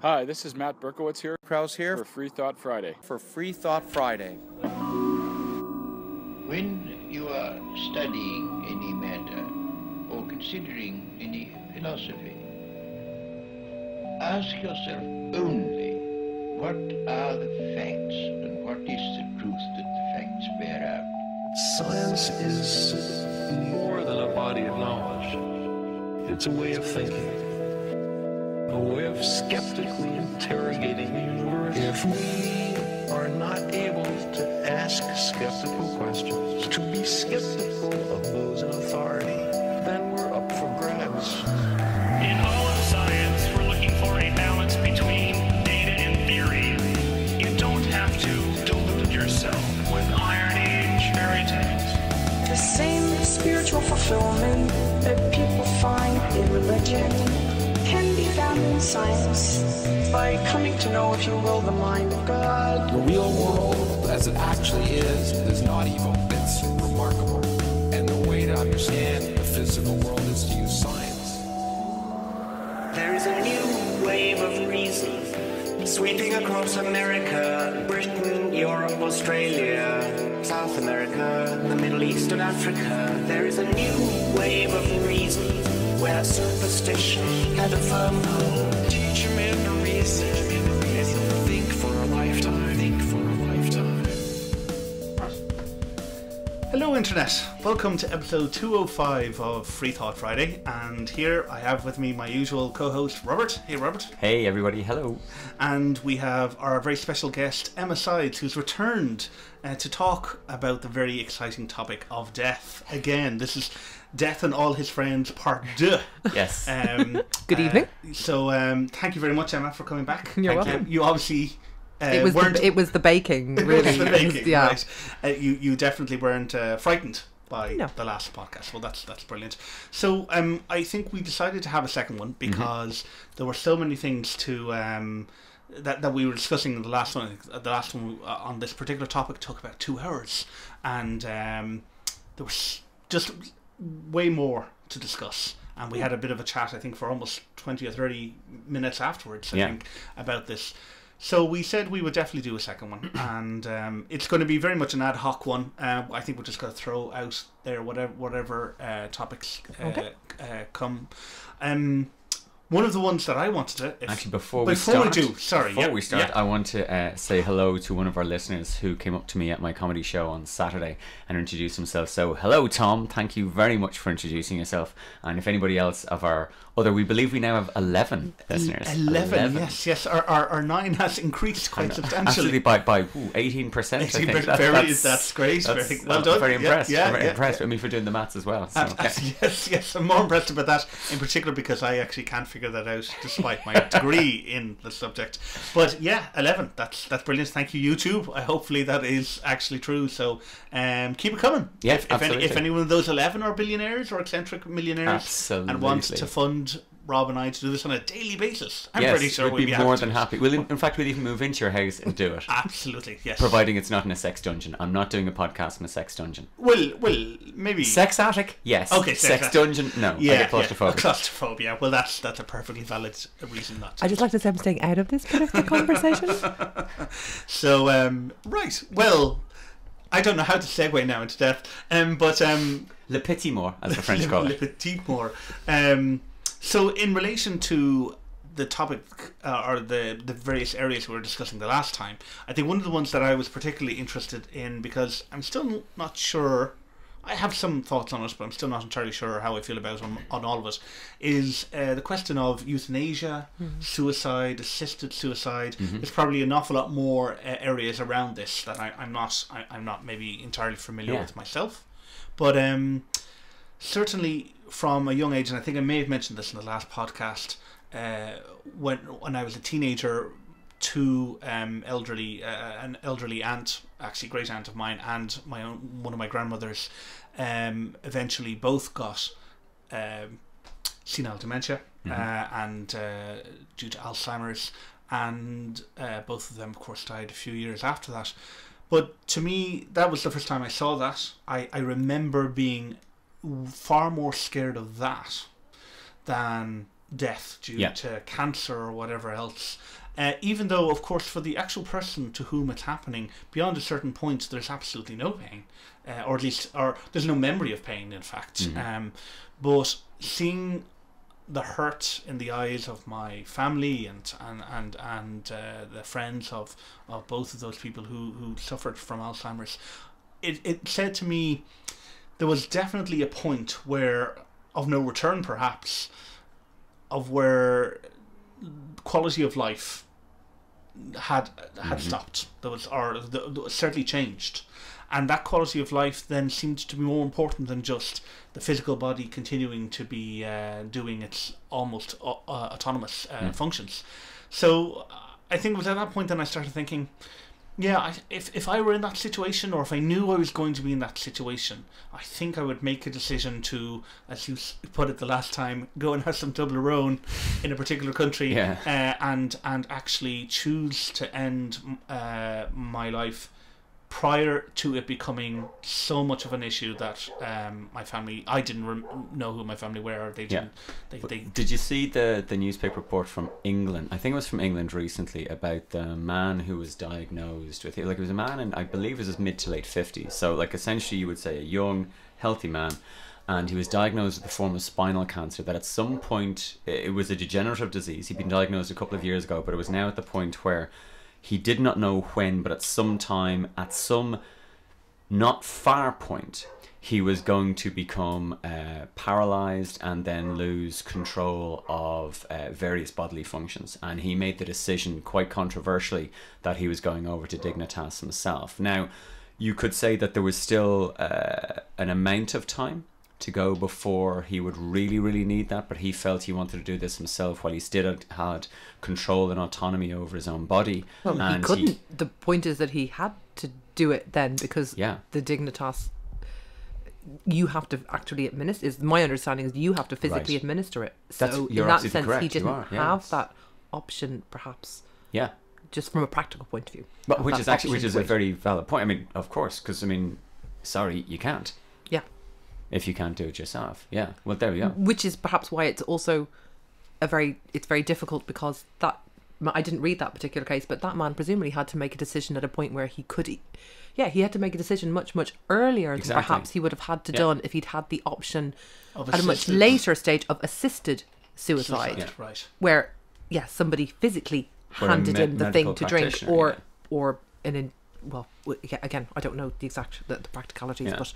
Hi, this is Matt Berkowitz here. Krause here For Freethought Friday. for Freethought Friday. When you are studying any matter or considering any philosophy, ask yourself only what are the facts and what is the truth that the facts bear out. Science is more than a body of knowledge. It's a way of thinking, a way of skeptically interrogating the universe. If we are not able to ask skeptical questions, to be skeptical of those in authority, then we're up for grabs. In all of science, we're looking for a balance between data and theory. You don't have to delude yourself with irony, fairy tales. The same spiritual fulfillment that people find in religion can be found in science by coming to know, if you will, the mind of God. The real world, as it actually is not evil. It's remarkable. And the way to understand the physical world is to use science. There is a new wave of reason sweeping across America, Britain, Europe, Australia, South America, the Middle East and Africa. There is a new wave of reason where superstition had a firm hold. Teach a man to reason and he'll think for a lifetime. Think for a lifetime. Hello Internet, welcome to episode 205 of Freethought Friday, and here I have with me my usual co-host Robert. Hey Robert. Hey everybody, hello. And we have our very special guest Emma Sides, who's returned to talk about the very exciting topic of death. Again, this is Death and All His Friends Part 2. Yes. Good evening. So thank you very much, Emma, for coming back. You're welcome. You obviously... It was the baking, really. It was the baking, yeah. Right. You definitely weren't frightened by No. the last podcast. Well, that's brilliant. So I think we decided to have a second one because there were so many things to that we were discussing in the last one. The last one on this particular topic took about 2 hours, and there was just way more to discuss. And we had a bit of a chat, I think, for almost 20 or 30 minutes afterwards, I think, about this. So we said we would definitely do a second one, and it's going to be very much an ad hoc one. I think we're just going to throw out there whatever topics come. One of the ones that I wanted to... Actually, before we start, yeah. I want to say hello to one of our listeners who came up to me at my comedy show on Saturday and introduced himself. So, hello Tom, thank you very much for introducing yourself. And if anybody else of our we believe we now have 11 listeners. 11, yes. Our 9 has increased quite substantially. Absolutely, by 18%. I think. That's great. Well done. I'm very impressed. I'm very impressed with me for doing the maths as well. So, Yes. I'm more impressed about that in particular because I actually can't figure that out despite my degree in the subject. But yeah, 11. That's brilliant. Thank you, YouTube. Hopefully that is actually true. So keep it coming. Yeah, if any one of those 11 are billionaires or eccentric millionaires and want to fund Rob and I to do this on a daily basis, I'm pretty sure we'd be more than happy. In fact, we'll even move into your house and do it. Absolutely, yes. Providing it's not in a sex dungeon. I'm not doing a podcast in a sex dungeon. Well, maybe sex attic. Yes. Okay. Sex dungeon. No. Yeah. I get claustrophobic. Claustrophobia. Well, that's a perfectly valid reason not to. I just like to say I'm staying out of this particular conversation. So right. Well, I don't know how to segue now into death. But le petit mort, as the French call it. Le petit mort. So in relation to the topic or the various areas we were discussing the last time, I think one of the ones that I was particularly interested in, because I'm still not sure, I have some thoughts on it, but I'm still not entirely sure how I feel about it on all of it, is the question of euthanasia, suicide, assisted suicide. There's probably an awful lot more areas around this that I'm not maybe entirely familiar with myself, but certainly from a young age, and I think I may have mentioned this in the last podcast, when I was a teenager, an elderly aunt, actually great aunt of mine, and one of my grandmothers, eventually both got senile dementia and due to Alzheimer's, and both of them, of course, died a few years after that. But to me, that was the first time I saw that. I remember being far more scared of that than death due to cancer or whatever else. Even though, of course, for the actual person to whom it's happening, beyond a certain point, there's absolutely no pain, or at least, or there's no memory of pain, in fact. But seeing the hurt in the eyes of my family and the friends of both of those people who suffered from Alzheimer's, it said to me there was definitely a point where, of no return perhaps, of where quality of life had stopped. There was, certainly changed, and that quality of life then seemed to be more important than just the physical body continuing to be doing its almost autonomous functions. So I think it was at that point then I started thinking, if I were in that situation, or if I knew I was going to be in that situation, I think I would make a decision to, as you put it the last time, go and have some Toblerone in a particular country, and actually choose to end my life prior to it becoming so much of an issue that my family, I didn't know who my family were. They didn't. Did you see the newspaper report from England? I think it was from England recently, about the man who was diagnosed with it. Like, it was a man, and I believe it was his mid to late 50s. So, like, essentially, you would say a young, healthy man, and he was diagnosed with a form of spinal cancer that at some point, it was a degenerative disease. He'd been diagnosed a couple of years ago, but it was now at the point where he did not know when, but at some time, at some not far point, he was going to become paralyzed and then lose control of various bodily functions. And he made the decision, quite controversially, that he was going over to Dignitas himself. Now, you could say that there was still an amount of time to go before he would really, really need that, but he felt he wanted to do this himself while he still had control and autonomy over his own body. Well, and he couldn't. The point is that he had to do it then, because the Dignitas, you have to actually administer. Is my understanding is you have to physically administer it. So in that sense, he didn't have that option, perhaps. Yeah. Just from a practical point of view. But which is a very valid point. I mean, of course, because sorry, you can't. Yeah. If you can't do it yourself. Yeah. Well, there we go. Which is perhaps why it's also it's very difficult, because that, I didn't read that particular case, but that man presumably had to make a decision at a point where he could, he had to make a decision much, much earlier than perhaps he would have had to done if he'd had the option at a much later stage of assisted suicide. Right. Where, somebody phically handed him the thing to drink, or again, I don't know the exact the practicalities, but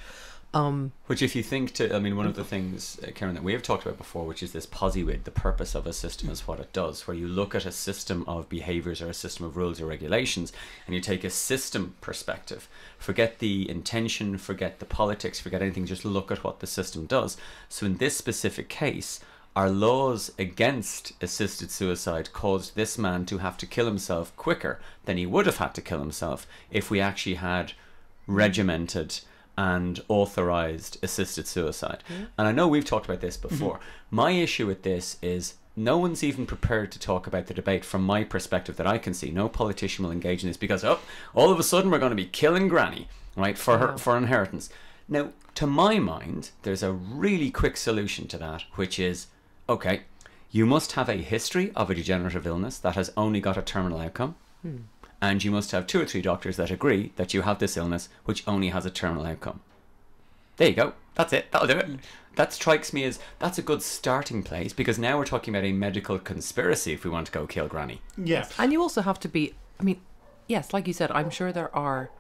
which, if you think one of the things, Ciarán, that we have talked about before, which is this posywid, the purpose of a system is what it does, where you look at a system of behaviours or a system of rules or regulations, and you take a system perspective. Forget the intention, forget the politics, forget anything, just look at what the system does. So in this specific case, our laws against assisted suicide caused this man to have to kill himself quicker than he would have had to kill himself if we actually had regimented and authorized assisted suicide. And I know we've talked about this before. My issue with this is no one's even prepared to talk about the debate from my perspective that I can see. No politician will engage in this because all of a sudden we're going to be killing Granny, right, for inheritance. Now, to my mind, there's a really quick solution to that, which is, okay, you must have a history of a degenerative illness that has only got a terminal outcome. And you must have 2 or 3 doctors that agree that you have this illness which only has a terminal outcome. There you go. That's it. That'll do it. That strikes me as, that's a good starting place, because now we're talking about a medical conspiracy if we want to go kill Granny. Yeah. And you also have to be, yes, like you said, I'm sure there are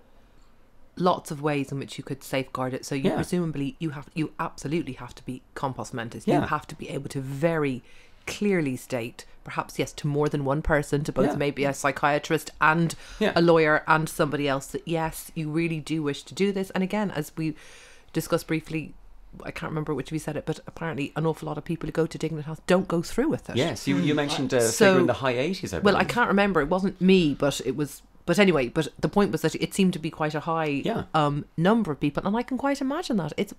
lots of ways in which you could safeguard it. So you presumably, you absolutely have to be compos mentis. You have to be able to very clearly state, perhaps to more than one person, to both maybe a psychiatrist and a lawyer and somebody else, that yes, you really do wish to do this. And again, as we discussed briefly, I can't remember which of you said it, but apparently an awful lot of people who go to Dignitas don't go through with it. Yes, you mentioned a figure in the high 80s, I believe. Well, I can't remember, it wasn't me, but it was. But anyway, the point was that it seemed to be quite a high number of people, and I can quite imagine that. It's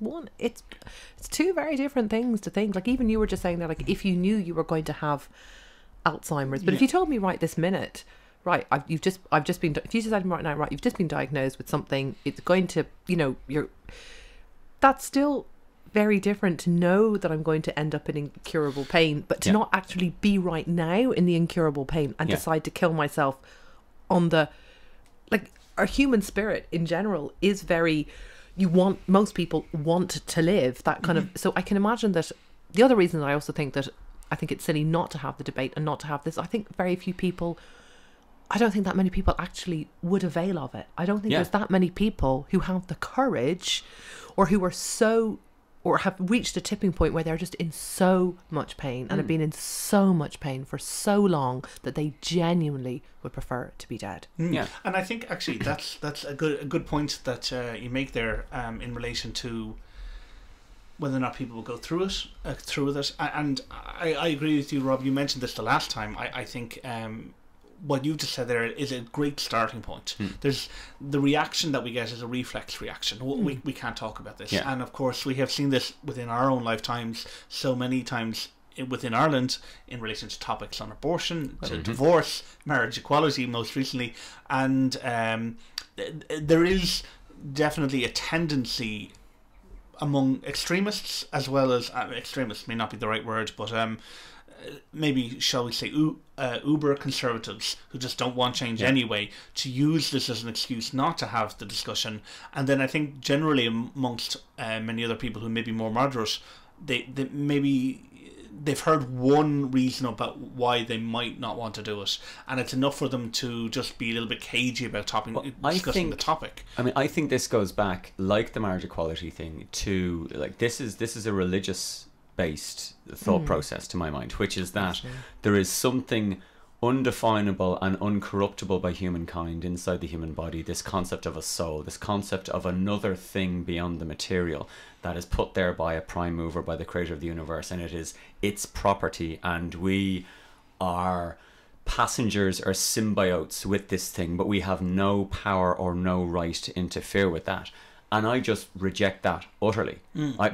2 very different things to think. Like, even you were just saying that, like, if you knew you were going to have Alzheimer's, but if you told me right this minute, right, you've just been, if you said right now, right, you've just been diagnosed with something, it's going to, that's still very different to know that I'm going to end up in incurable pain, but to not actually be right now in the incurable pain and decide to kill myself on the, like, our human spirit in general is very, most people want to live that kind of, so I can imagine that the other reason that I also think that I think it's silly not to have the debate and not to have this, I think very few people, I don't think that many people actually would avail of it. I don't think there's that many people who have the courage or who are so, or have reached a tipping point where they're just in so much pain and have been in so much pain for so long that they genuinely would prefer to be dead. Yeah, and I think actually that's a good point that you make there in relation to whether or not people will go through it, and I agree with you, Rob. You mentioned this the last time. I think what you just said there is a great starting point. There's the reaction that we get is a reflex reaction. We can't talk about this, and of course we have seen this within our own lifetimes so many times within Ireland in relation to topics on abortion, to divorce, marriage equality most recently, and there is definitely a tendency among extremists, as well as extremists may not be the right word, but maybe shall we say uber conservatives who just don't want change anyway, to use this as an excuse not to have the discussion. And then I think generally amongst many other people who may be more moderate, they maybe they've heard one reason about why they might not want to do it, and it's enough for them to just be a little bit cagey about discussing the topic. I mean, I think this goes back, like the marriage equality thing, to like this is a religious based thought process to my mind, which is that there is something undefinable and uncorruptible by humankind inside the human body, this concept of a soul, this concept of another thing beyond the material that is put there by a prime mover, by the creator of the universe, and it is its property, and we are passengers or symbiotes with this thing, but we have no power or no right to interfere with that. And I just reject that utterly.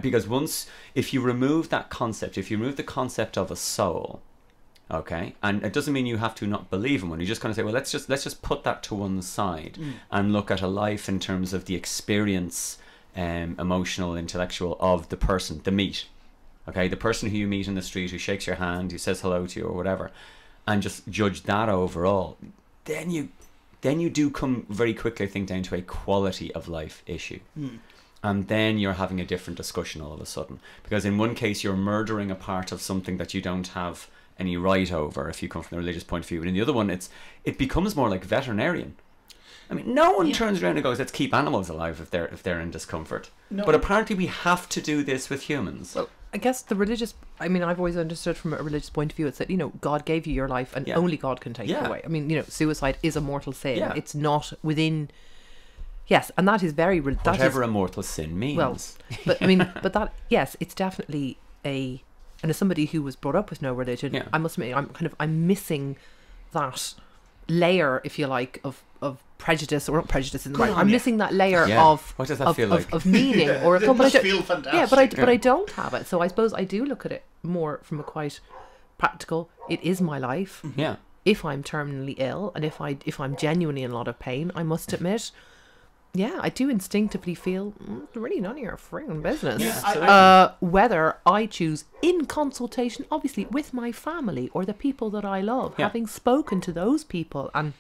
Because if you remove that concept, if you remove the concept of a soul, okay, and it doesn't mean you have to not believe in one. You just kind of say, well, let's just put that to one side and look at a life in terms of the experience, emotional, intellectual of the person, the meat. Okay, the person who you meet in the street, who shakes your hand, who says hello to you or whatever, and just judge that overall. Then you do come very quickly, I think, down to a quality of life issue. And then you're having a different discussion all of a sudden. Because in one case, you're murdering a part of something that you don't have any right over if you come from the religious point of view. And in the other one, it becomes more like veterinarian. I mean, no one turns around and goes, let's keep animals alive if they're in discomfort. No. But apparently we have to do this with humans. Well, I guess the religious, I mean, I've always understood from a religious point of view, it's that, you know, God gave you your life and only God can take it away. I mean, you know, suicide is a mortal sin. It's not within, yes, and that is very... Whatever a mortal sin means. Well, but I mean, but that, yes, it's definitely and as somebody who was brought up with no religion, I must admit, I'm missing that layer, if you like, of prejudice, or not prejudice, I'm missing that layer of what does that feel like? Of meaning or it must feel fantastic. Yeah, but I don't have it. So I suppose I do look at it more from a quite practical. It is my life. Yeah. If I'm terminally ill and if I'm genuinely in a lot of pain, I must admit, I do instinctively feel it's really none of your frigging business. Whether I choose, in consultation, obviously, with my family or the people that I love, having spoken to those people and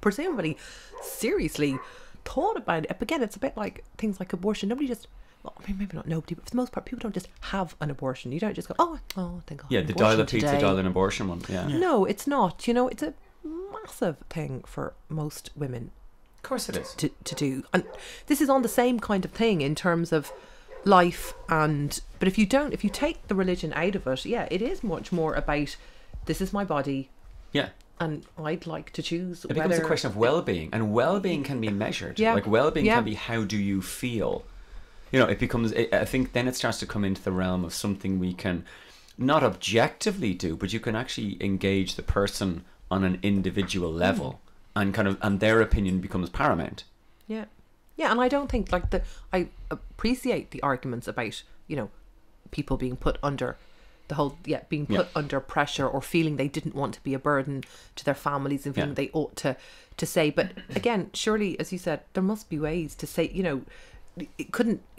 presumably seriously thought about it. Again, it's a bit like things like abortion. Nobody just, well, I mean, maybe not nobody, but for the most part, people don't just have an abortion. You don't just go, I think I'll have an the abortion dial-up today. pizza, dial an abortion one. No, it's not. You know, it's a massive thing for most women. Of course it is. To do. And this is on the same kind of thing in terms of life, but if you take the religion out of it, it is much more about, this is my body. Yeah. And I'd like to choose. It becomes a question of well-being, and well-being can be measured. Like well-being can be, how do you feel? You know, it becomes. I think then it starts to come into the realm of something we can not objectively do, but you can actually engage the person on an individual level, and their opinion becomes paramount. Yeah, and I don't think I appreciate the arguments about, you know, people being put under. The whole being put under pressure or feeling they didn't want to be a burden to their families and feeling they ought to say. But again, surely, as you said, there must be ways to say, you know, it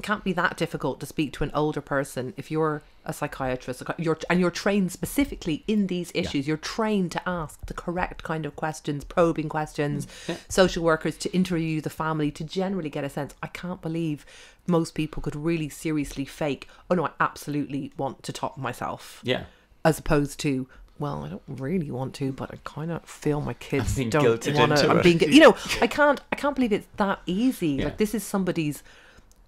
can't be that difficult to speak to an older person if you're a psychiatrist, you're trained specifically in these issues. You're trained to ask the correct kind of questions, probing questions, social workers to interview the family to generally get a sense. I can't believe most people could really seriously fake, oh no, I absolutely want to top myself. Yeah. As opposed to, well, I don't really want to, but I kind of feel my kids being don't guilted want into to. it. You know, I can't believe it's that easy. Yeah. Like, this is somebody's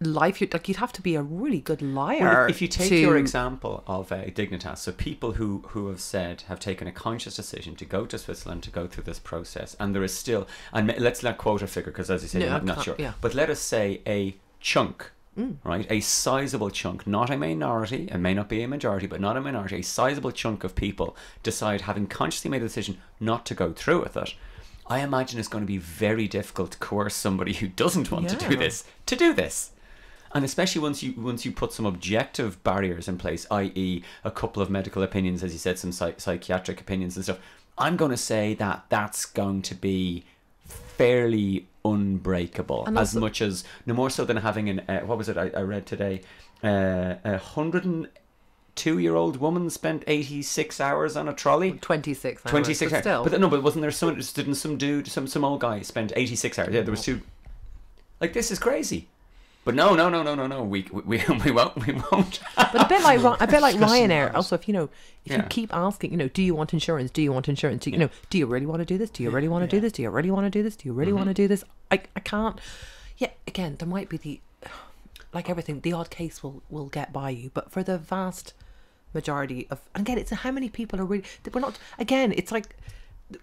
life. You'd have to be a really good liar. Well, if you take your example of Dignitas, so people who have taken a conscious decision to go to Switzerland to go through this process, and there is still, and let's not quote a figure because, as you say, I'm not sure, but let us say a chunk. Right, a sizable chunk, not a minority, it may not be a majority, but not a minority, a sizable chunk of people decide, having consciously made a decision not to go through with it. I imagine it's going to be very difficult to coerce somebody who doesn't want to do this. And especially once you put some objective barriers in place, i.e. a couple of medical opinions, as you said, some psychiatric opinions and stuff, I'm going to say that that's going to be fairly unbreakable, and as much as, no more so than having an what was it I read today, 102-year-old woman spent 86 hours on a trolley. 26 hours. 26 hours. Still. But no, but wasn't there some dude, some old guy spent 86 hours? Yeah, there was two. Like, this is crazy. But no. We won't. But a bit like Ryanair. Also, if you keep asking, do you want insurance? Do you want insurance? Do you really want to do this? Do you really want to do this? Do you really want to do this? Do you really want to do this? I can't. Yeah, again, there might be like everything, the odd case will get by you, but for the vast majority of, and again, it's how many people are really. We're not. Again, it's like.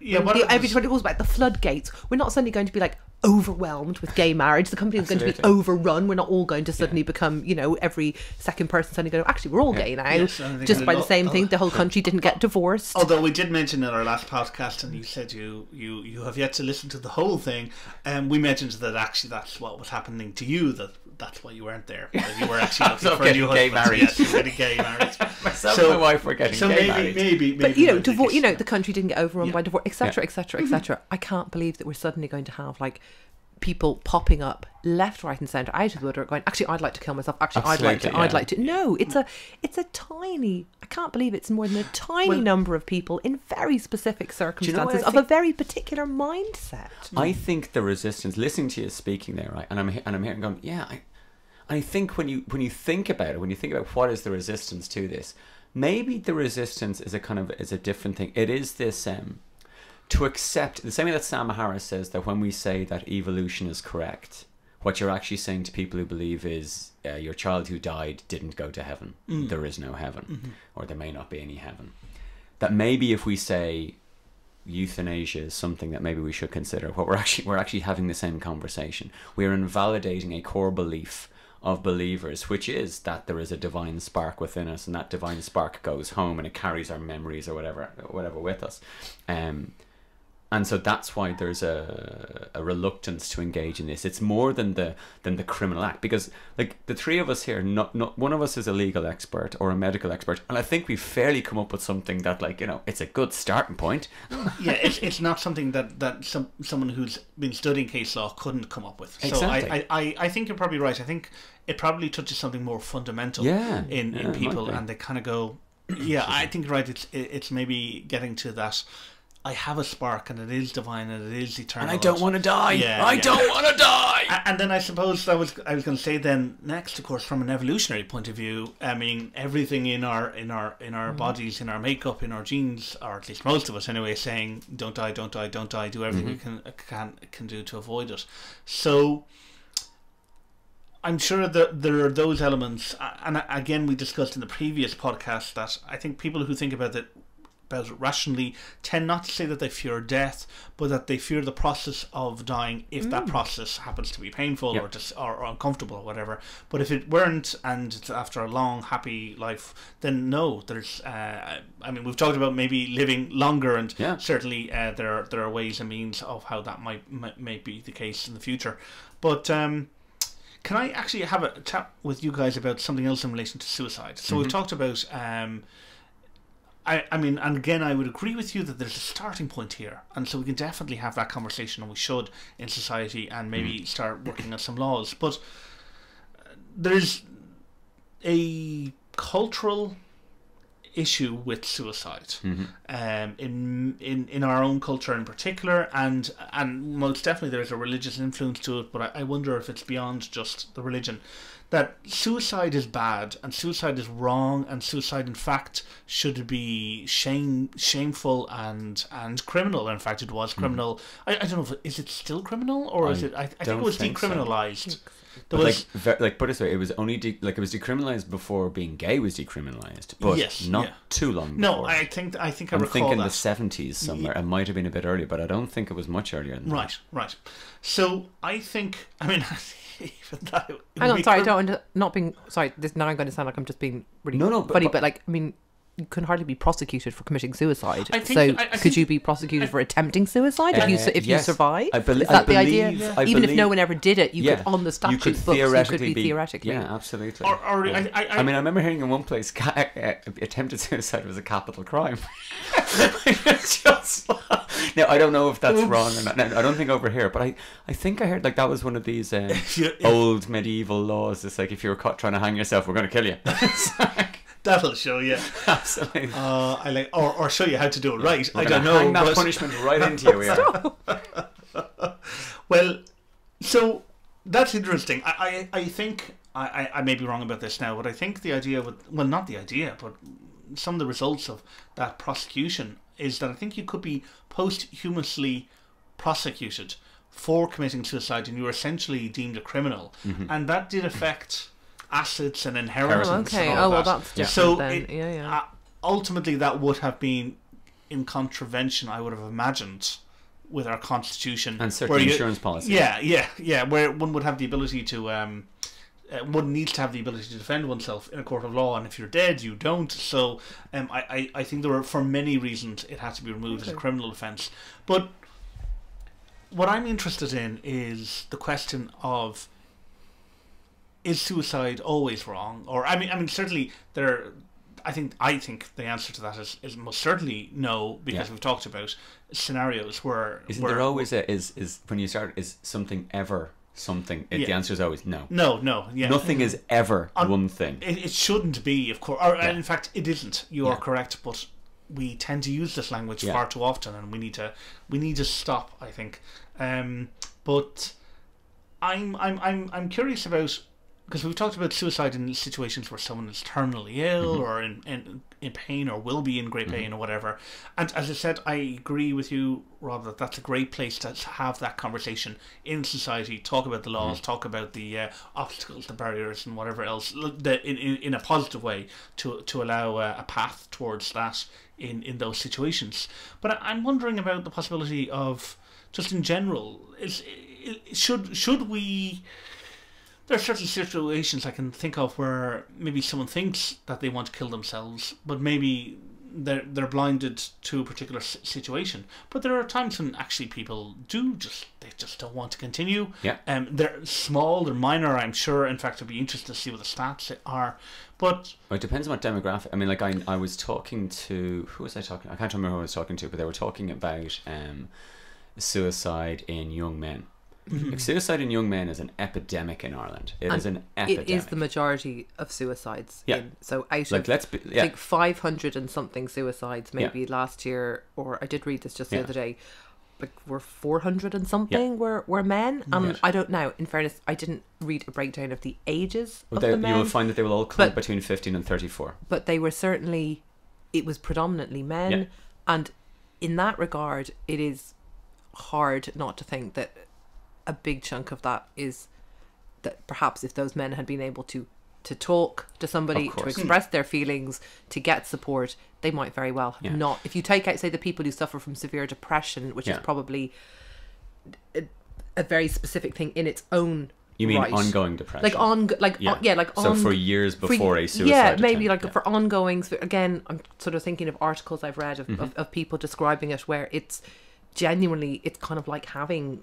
Everybody goes back the floodgates. We're not suddenly going to be like overwhelmed with gay marriage. The company is going to be overrun. We're not all going to suddenly become, every second person suddenly going, actually, we're all gay now. Yes, just by the same thing, the whole country didn't get divorced. Although we did mention in our last podcast, and you said you have yet to listen to the whole thing, and we mentioned that actually that's what was happening to you, that's why you weren't there. That you were actually looking for a new husband. Yes, you were getting gay marriage. Myself and my wife were getting gay marriage. Maybe. But the country didn't get overrun by divorce, etc., etc. I can't believe that we're suddenly going to have like people popping up left, right, and centre out of the woodwork going, actually, I'd like to kill myself. Actually, I'd like to. No, it's a tiny. I can't believe it's more than a tiny number of people in very specific circumstances of a very particular mindset. I think the resistance, listening to you speaking there, right, and I'm here going, yeah. I think when you think about it, when you think about what is the resistance to this, maybe the resistance is a different thing. It is this to accept, the same way that Sam Harris says that when we say that evolution is correct, what you're actually saying to people who believe is your child who died didn't go to heaven. There is no heaven, or there may not be any heaven. That maybe if we say euthanasia is something that maybe we should consider, what we're actually having the same conversation. We are invalidating a core belief of believers, which is that there is a divine spark within us, and that divine spark goes home and it carries our memories or whatever with us. And so that's why there's a reluctance to engage in this. It's more than the criminal act, because like the three of us here, not one of us is a legal expert or a medical expert, and I think we've fairly come up with something that, like, it's a good starting point. Yeah, it's not something that someone who's been studying case law couldn't come up with. Exactly. So I think you're probably right. I think it probably touches something more fundamental in people, and they kind of go, yeah, I think you're right. It's maybe getting to that. I have a spark, and it is divine, and it is eternal. And I don't want to die. I don't want to die. And then I suppose I was going to say then next, of course, from an evolutionary point of view, I mean, everything in our bodies, in our makeup, in our genes, or at least most of us anyway, saying don't die, don't die, don't die. Do everything we can do to avoid it. So I'm sure that there are those elements, and again, we discussed in the previous podcast that I think people who think about it rationally tend not to say that they fear death, but that they fear the process of dying if that process happens to be painful or uncomfortable or whatever. But if it weren't, and it's after a long happy life, then no, there's I mean, we've talked about maybe living longer, and certainly there are ways and means of how that might be the case in the future. But can I actually have a chat with you guys about something else in relation to suicide? So we've talked about I mean, and again, I would agree with you that there's a starting point here, and so we can definitely have that conversation, and we should in society, and maybe start working on some laws. But there's a cultural issue with suicide, in our own culture in particular, and most definitely there's a religious influence to it. But I wonder if it's beyond just the religion. That suicide is bad, and suicide is wrong, and suicide, in fact, should be shameful and criminal. In fact, it was criminal. I don't know if is it still criminal, or is it? I think it was decriminalized. So. But put it this way, it was only it was decriminalized before being gay was decriminalized, but not too long before. No, I think I recall I'm thinking that. the 70s somewhere. It might have been a bit earlier, but I don't think it was much earlier than that. Right. So I think, I mean, even that. Hang on, sorry, not being sorry. This now I'm going to sound like I'm just being really funny, but like, I mean, you can hardly be prosecuted for committing suicide. Could you be prosecuted for attempting suicide if you survive? Is that the idea? Even if no one ever did it, you could, on the statute books, you could be theoretically. Yeah, absolutely. I mean, I remember hearing in one place attempted suicide was a capital crime. Now, I don't know if that's wrong or not. I don't think over here, but I think I heard like that was one of these old medieval laws. It's like if you were caught trying to hang yourself, we're going to kill you. That'll show you. Absolutely. I like, or show you how to do it right. We're I don't know. Hang that punishment right into you. We are. Well, so that's interesting. I think I may be wrong about this now, but I think the idea not the idea, but some of the results of that prosecution is that I think you could be posthumously prosecuted for committing suicide, and you were essentially deemed a criminal, and that did affect assets and inheritance. Okay. And all well, that. that's different So then. ultimately, that would have been in contravention, I would have imagined, with our constitution and certain insurance policies. Yeah. Where one would have the ability to, one needs to have the ability to defend oneself in a court of law, and if you're dead, you don't. So, I think there were, for many reasons, it had to be removed as a criminal offence. But what I'm interested in is the question of, is suicide always wrong? Or I mean, certainly there. I think the answer to that is most certainly no, because we've talked about scenarios where there always is when you start, is something ever something? The answer is always no. No. Yeah. Nothing is ever one thing. It shouldn't be, of course. Or in fact, it isn't. You are correct, but we tend to use this language far too often, and we need to stop, I think. But I'm curious about. Because we've talked about suicide in situations where someone is terminally ill or in pain or will be in great pain or whatever. And as I said, I agree with you, Rob, that that's a great place to have that conversation in society, talk about the laws, talk about the obstacles, the barriers and whatever else, in a positive way to allow a path towards that in those situations. But I'm wondering about the possibility of, just in general, should we... There are certain situations I can think of where maybe someone thinks that they want to kill themselves, but maybe they're blinded to a particular situation. But there are times when actually people they just don't want to continue. Yeah. They're small, they're minor, I'm sure. In fact, I'd be interested to see what the stats are. But it depends on what demographic. I mean, like I was talking to, who was I talking? I can't remember who I was talking to, but they were talking about suicide in young men. Like, suicide in young men is an epidemic in Ireland. It is an epidemic. It is the majority of suicides. Yeah. So out like, of, I think 500 and something suicides maybe last year, or I did read this just the other day, like were 400 and something were men. And I don't know, in fairness, I didn't read a breakdown of the ages of the men. You will find that they will all come between 15 and 34. But they were certainly, it was predominantly men. Yeah. And in that regard, it is hard not to think that a big chunk of that is that perhaps if those men had been able to talk to somebody, to express their feelings, to get support, they might very well have not. If you take out, say, the people who suffer from severe depression, which is probably a very specific thing in its own. You mean ongoing depression? So for years before a suicide maybe attempt. For ongoing. Again, I'm sort of thinking of articles I've read of people describing it where it's genuinely, it's kind of like having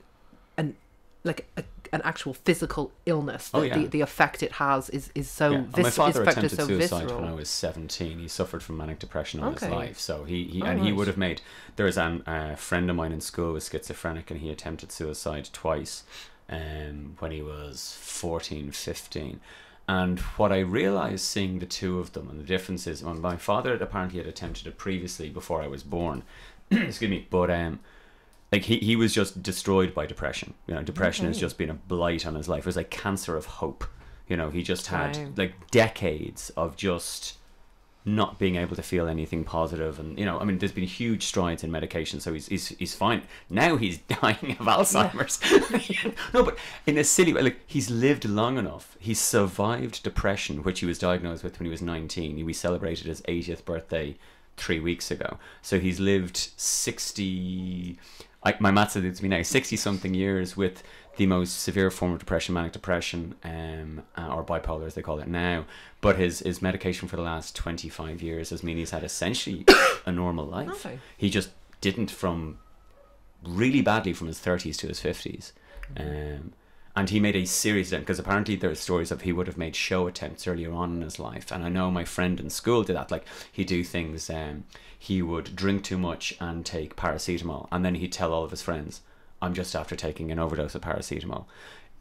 an actual physical illness. The effect it has is so visceral. My father attempted so suicide visceral. when I was 17. He suffered from manic depression all his life. So he would have made... There was a friend of mine in school who was schizophrenic, and he attempted suicide twice when he was 14, 15. And what I realized seeing the two of them and the differences, my father apparently had attempted it previously before I was born, excuse me, but like he was just destroyed by depression. You know, depression has just been a blight on his life. It was like cancer of hope. You know, he just had like decades of just not being able to feel anything positive. And, you know, I mean, there's been huge strides in medication, so he's fine. Now he's dying of Alzheimer's. No, but in a silly way, like, he's lived long enough. He's survived depression, which he was diagnosed with when he was 19. We celebrated his 80th birthday 3 weeks ago. So he's lived 60... my maths said it to me now, 60-something years with the most severe form of depression, manic depression, or bipolar as they call it now. But his medication for the last 25 years has meant he's had essentially a normal life. Okay. He just didn't from really badly from his 30s to his 50s. And he made a serious attempt, because apparently there are stories of he would have made show attempts earlier on in his life. And I know my friend in school did that. Like, he'd do things, he would drink too much and take paracetamol. And then he'd tell all of his friends, I'm just after taking an overdose of paracetamol.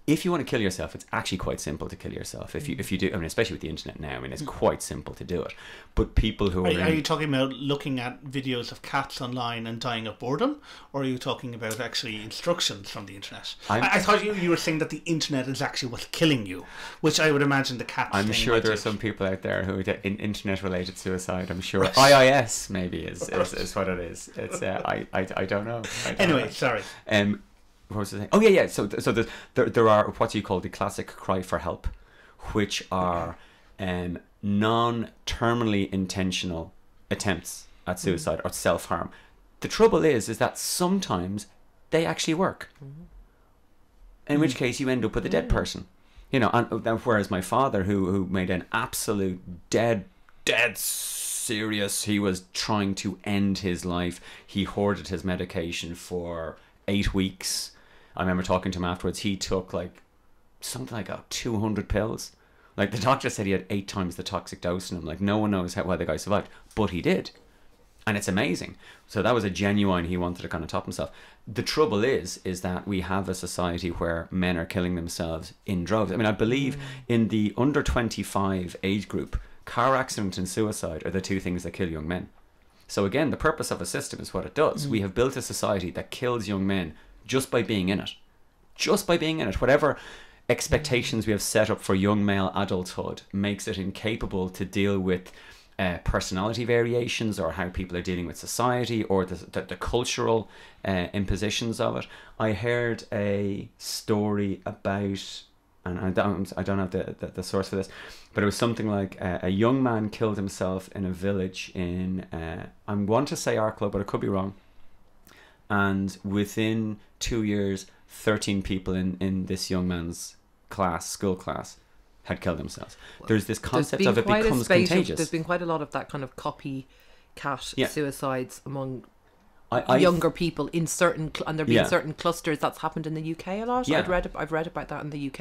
If you want to kill yourself, it's actually quite simple to kill yourself. If you do, I mean, especially with the internet now, I mean, it's quite simple to do it. But people who are you talking about looking at videos of cats online and dying of boredom, or are you talking about actually instructions from the internet? I thought you were saying that the internet is actually what's killing you, which I would imagine the cats. I'm sure there are some people out there who in internet-related suicide. I'm sure IIS maybe is what it is. It's I don't know. Anyway, sorry. What was I saying? Oh yeah. So there are what you call the classic cry for help, which are non-terminally intentional attempts at suicide or self-harm. The trouble is that sometimes they actually work. In which case you end up with a dead person. You know, and whereas my father, who made an absolute dead serious, he was trying to end his life. He hoarded his medication for 8 weeks. I remember talking to him afterwards. He took like something like 200 pills. Like, the doctor said he had 8 times the toxic dose in him. Like, no one knows why the guy survived, but he did, and it's amazing. So that was a genuine. He wanted to kind of top himself. The trouble is that we have a society where men are killing themselves in droves. I mean, I believe in the under 25 age group, car accident and suicide are the two things that kill young men. So again, the purpose of a system is what it does. We have built a society that kills young men just by being in it. Just by being in it. Whatever expectations we have set up for young male adulthood makes it incapable to deal with personality variations, or how people are dealing with society, or the cultural impositions of it. I heard a story about, and I don't have the source for this, but it was something like a young man killed himself in a village in, I want to say Arklow, but I could be wrong. And within 2 years, 13 people in this young man's school class, had killed themselves. There's this concept of it becomes contagious. There's been quite a lot of that kind of copycat suicides among younger people in certain, and there have been certain clusters. That's happened in the UK a lot. Yeah. I've read about that in the UK,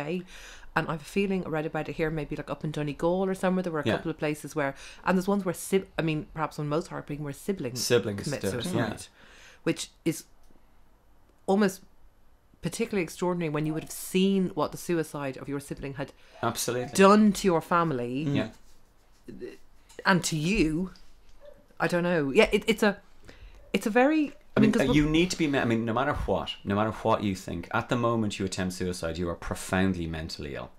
and I've a feeling I read about it here, maybe like up in Donegal or somewhere. There were a couple of places where, and there's ones where perhaps one most heartbreaking, where siblings commit suicide, which is almost particularly extraordinary when you would have seen what the suicide of your sibling had done to your family and to you. I don't know. Yeah, it's a very. I mean, you need to be. I mean, no matter what you think, at the moment you attempt suicide, you are profoundly mentally ill.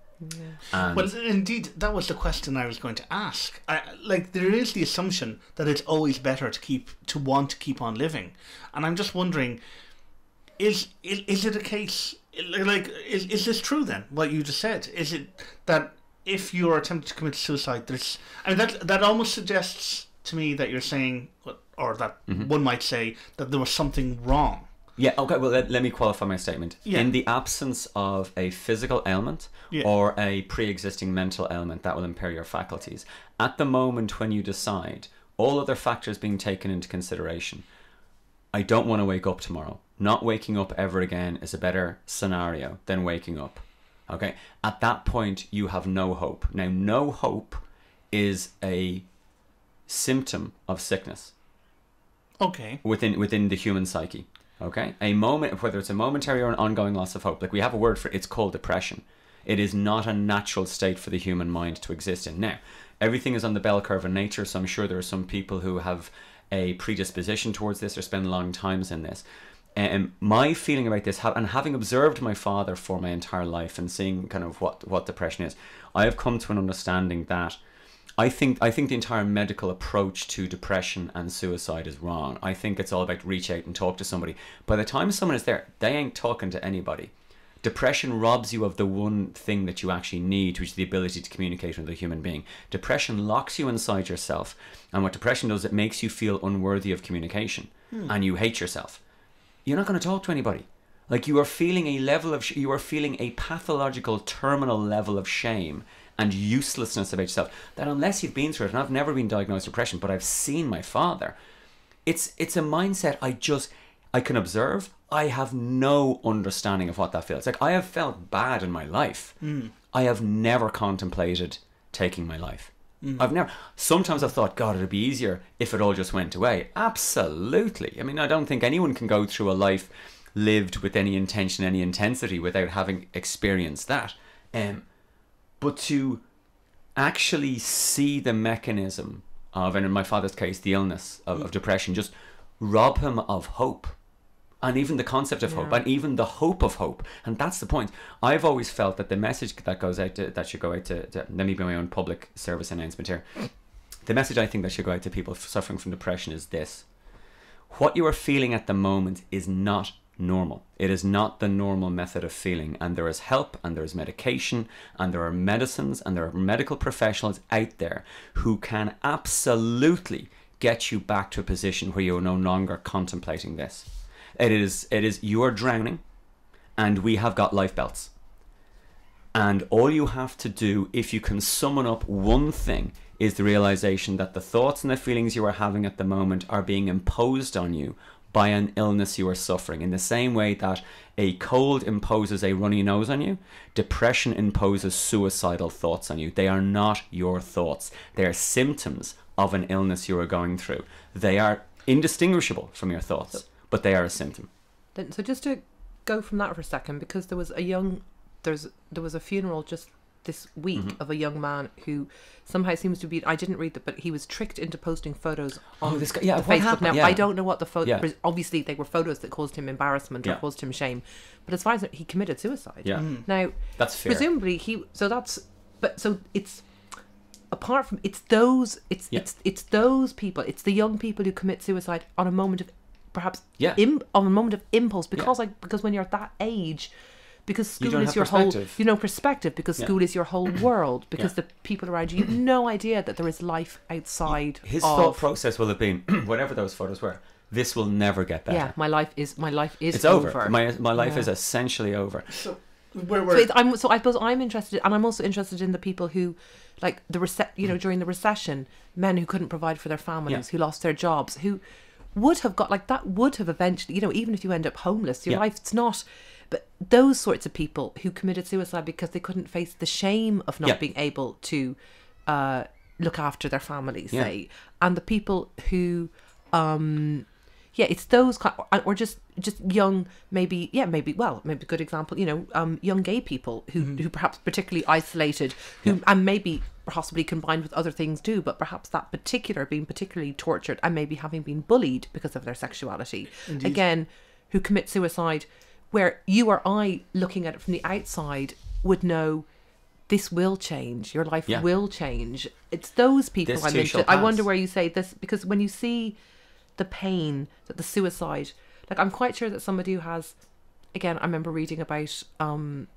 Yeah. Well, indeed, that was the question I was going to ask. There is the assumption that it's always better to want to keep on living, and I'm just wondering. Is it a case, is this true then, what you just said? Is it that if you're attempting to commit suicide, that almost suggests to me that you're saying, or that one might say, that there was something wrong. Yeah, okay, well, let me qualify my statement. Yeah. In the absence of a physical ailment or a pre-existing mental ailment that will impair your faculties, at the moment when you decide, all other factors being taken into consideration, I don't want to wake up tomorrow. Not waking up ever again is a better scenario than waking up. Okay? At that point, you have no hope. Now, no hope is a symptom of sickness. Okay. Within the human psyche. Okay? A moment, whether it's a momentary or an ongoing loss of hope, like we have a word for it, it's called depression. It is not a natural state for the human mind to exist in. Now, everything is on the bell curve of nature, so I'm sure there are some people who have a predisposition towards this or spend long times in this. My feeling about this, and having observed my father for my entire life and seeing kind of what depression is, I have come to an understanding that I think the entire medical approach to depression and suicide is wrong. I think it's all about reach out and talk to somebody. By the time someone is there, they ain't talking to anybody. Depression robs you of the one thing that you actually need, which is the ability to communicate with a human being. Depression locks you inside yourself. And what depression does, it makes you feel unworthy of communication. And you hate yourself. You're not going to talk to anybody. Like, you are feeling you are feeling a pathological terminal level of shame and uselessness about yourself, that unless you've been through it, and I've never been diagnosed with depression, but I've seen my father, it's a mindset I can observe. I have no understanding of what that feels like. I have felt bad in my life. I have never contemplated taking my life. Sometimes I've thought, God, it'd be easier if it all just went away. Absolutely. I mean, I don't think anyone can go through a life lived with any intention, any intensity without having experienced that. But to actually see the mechanism of, and in my father's case, the illness of depression, just rob him of hope. And even the concept of hope, and even the hope of hope. And that's the point. I've always felt that the message that goes out that should go out to let me be my own public service announcement here. The message I think that should go out to people suffering from depression is this: what you are feeling at the moment is not normal. It is not the normal method of feeling, and there is help, and there is medication, and there are medicines, and there are medical professionals out there who can absolutely get you back to a position where you're no longer contemplating this. It is you are drowning, and we have got life belts. And all you have to do, if you can summon up one thing, is the realization that the thoughts and the feelings you are having at the moment are being imposed on you by an illness you are suffering. In the same way that a cold imposes a runny nose on you, depression imposes suicidal thoughts on you. They are not your thoughts. They are symptoms of an illness you are going through. They are indistinguishable from your thoughts, but they are a symptom. So just to go from that for a second, because there was a funeral just this week of a young man who somehow seems to be, I didn't read that, but he was tricked into posting photos on the Facebook. Happened? Now, I don't know what the photo, obviously they were photos that caused him embarrassment or caused him shame, but as far as he committed suicide. Now, that's fair. Presumably it's apart from, it's those people, it's the young people who commit suicide on a moment of perhaps on a moment of impulse, because when you're at that age, because school is your whole, perspective, because school is your whole world, because the people around you, you have no idea that there is life outside. His thought process will have been, whatever those photos were, this will never get better. Yeah, my life is it's over. My life is essentially over. So I suppose I'm interested, and I'm also interested in the people who, like during the recession, men who couldn't provide for their families, who lost their jobs, who would have got, like, that would have eventually, even if you end up homeless, your life, it's not. But those sorts of people who committed suicide because they couldn't face the shame of not being able to look after their families, say, and the people who, it's those or just young, maybe a good example, young gay people who perhaps particularly isolated, and maybe possibly combined with other things too, but perhaps being particularly tortured and maybe having been bullied because of their sexuality. Indeed. Again, who commit suicide, where you or I, looking at it from the outside, would know this will change. Your life will change. It's those people I'm interested. I wonder where you say this, because when you see the pain that the suicide, like, I'm quite sure that somebody who has, again, I remember reading about, and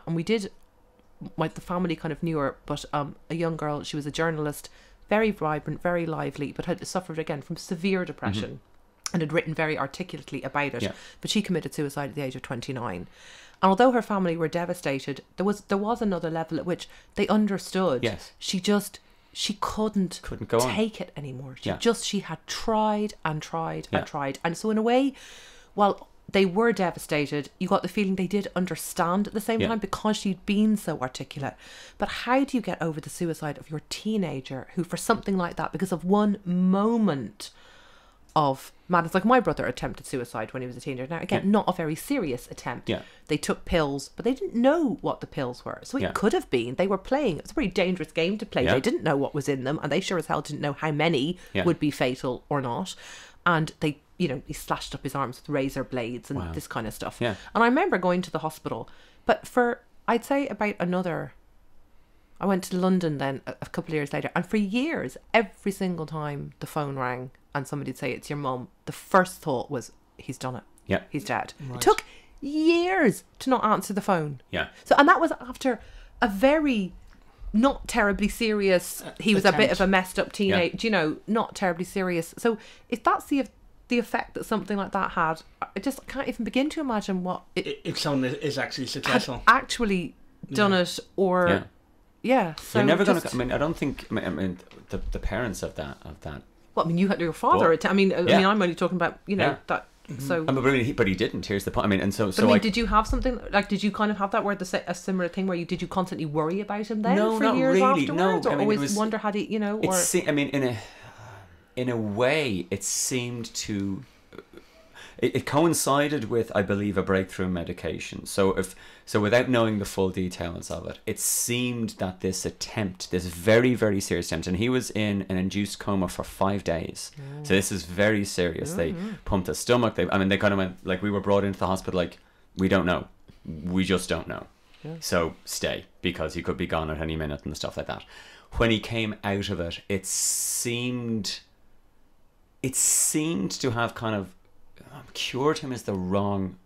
we did, the family kind of knew her, but a young girl, she was a journalist, very vibrant, very lively, but had suffered again from severe depression. And had written very articulately about it, but she committed suicide at the age of 29. And although her family were devastated, there was another level at which they understood. Yes, she couldn't go take it anymore. She had tried and tried and tried, and so in a way, while they were devastated, you got the feeling they did understand at the same time, because she'd been so articulate. But how do you get over the suicide of your teenager who, for something like that, because of one moment of madness. Like my brother attempted suicide when he was a teenager. Now again, not a very serious attempt. Yeah. They took pills, but they didn't know what the pills were. So it could have been they were playing. It was a pretty dangerous game to play. They didn't know what was in them, and they sure as hell didn't know how many would be fatal or not. And they, you know, he slashed up his arms with razor blades and this kind of stuff. Yeah. And I remember going to the hospital, but for I'd say about I went to London then a couple of years later, and for years, every single time the phone rang and somebody'd say it's your mum, the first thought was he's done it. Yeah. He's dead. Right. It took years to not answer the phone. Yeah. So, and that was after a very not terribly serious, he was a bit of a messed up teenage, you know, not terribly serious. So if that's the effect that something like that had, I just can't even begin to imagine what if someone is actually successful, actually done it, or so you're never going to. I mean, I don't think. I mean, the parents of that. Well, I mean, you had your father. Well, I mean, I'm only talking about that. So, but he didn't. Here's the point. I mean, and so. But I mean, did you have something like? Did you kind of have that where a similar thing where did you constantly worry about him then no, for not years really. afterwards, No, or I mean, always wonder how he, or? I mean, in a way, it seemed to. It coincided with, I believe, a breakthrough medication. So without knowing the full details of it, it seemed that this very, very serious attempt, and he was in an induced coma for 5 days. So this is very serious. They pumped his stomach. They kind of went, like, we were brought into the hospital like, we don't know. We just don't know. Yeah. So stay, because he could be gone at any minute and stuff like that. When he came out of it, it seemed to have kind of cured him is the wrong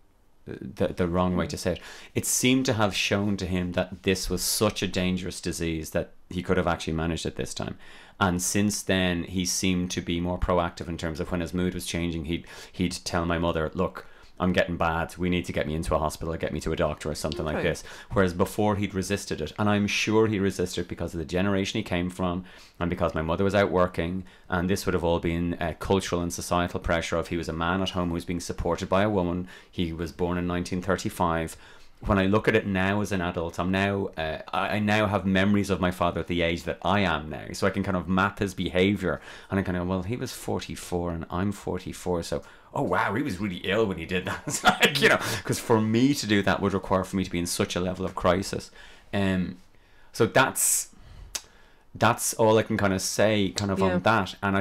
way to say it. It seemed to have shown to him that this was such a dangerous disease that he could have actually managed it this time. And since then, he seemed to be more proactive in terms of when his mood was changing. He'd tell my mother, look, I'm getting bad. We need to get me into a hospital or get me to a doctor or something like this. Whereas before, he'd resisted it. And I'm sure he resisted it because of the generation he came from and because my mother was out working. And this would have all been cultural and societal pressure of he was a man at home who was being supported by a woman. He was born in 1935. When I look at it now as an adult, I now have memories of my father at the age that I am now. So I can kind of map his behaviour. And I kind of, well, he was 44 and I'm 44. So, oh, wow, he was really ill when he did that. It's like, because for me to do that would require for me to be in such a level of crisis. So that's all I can kind of say on that. And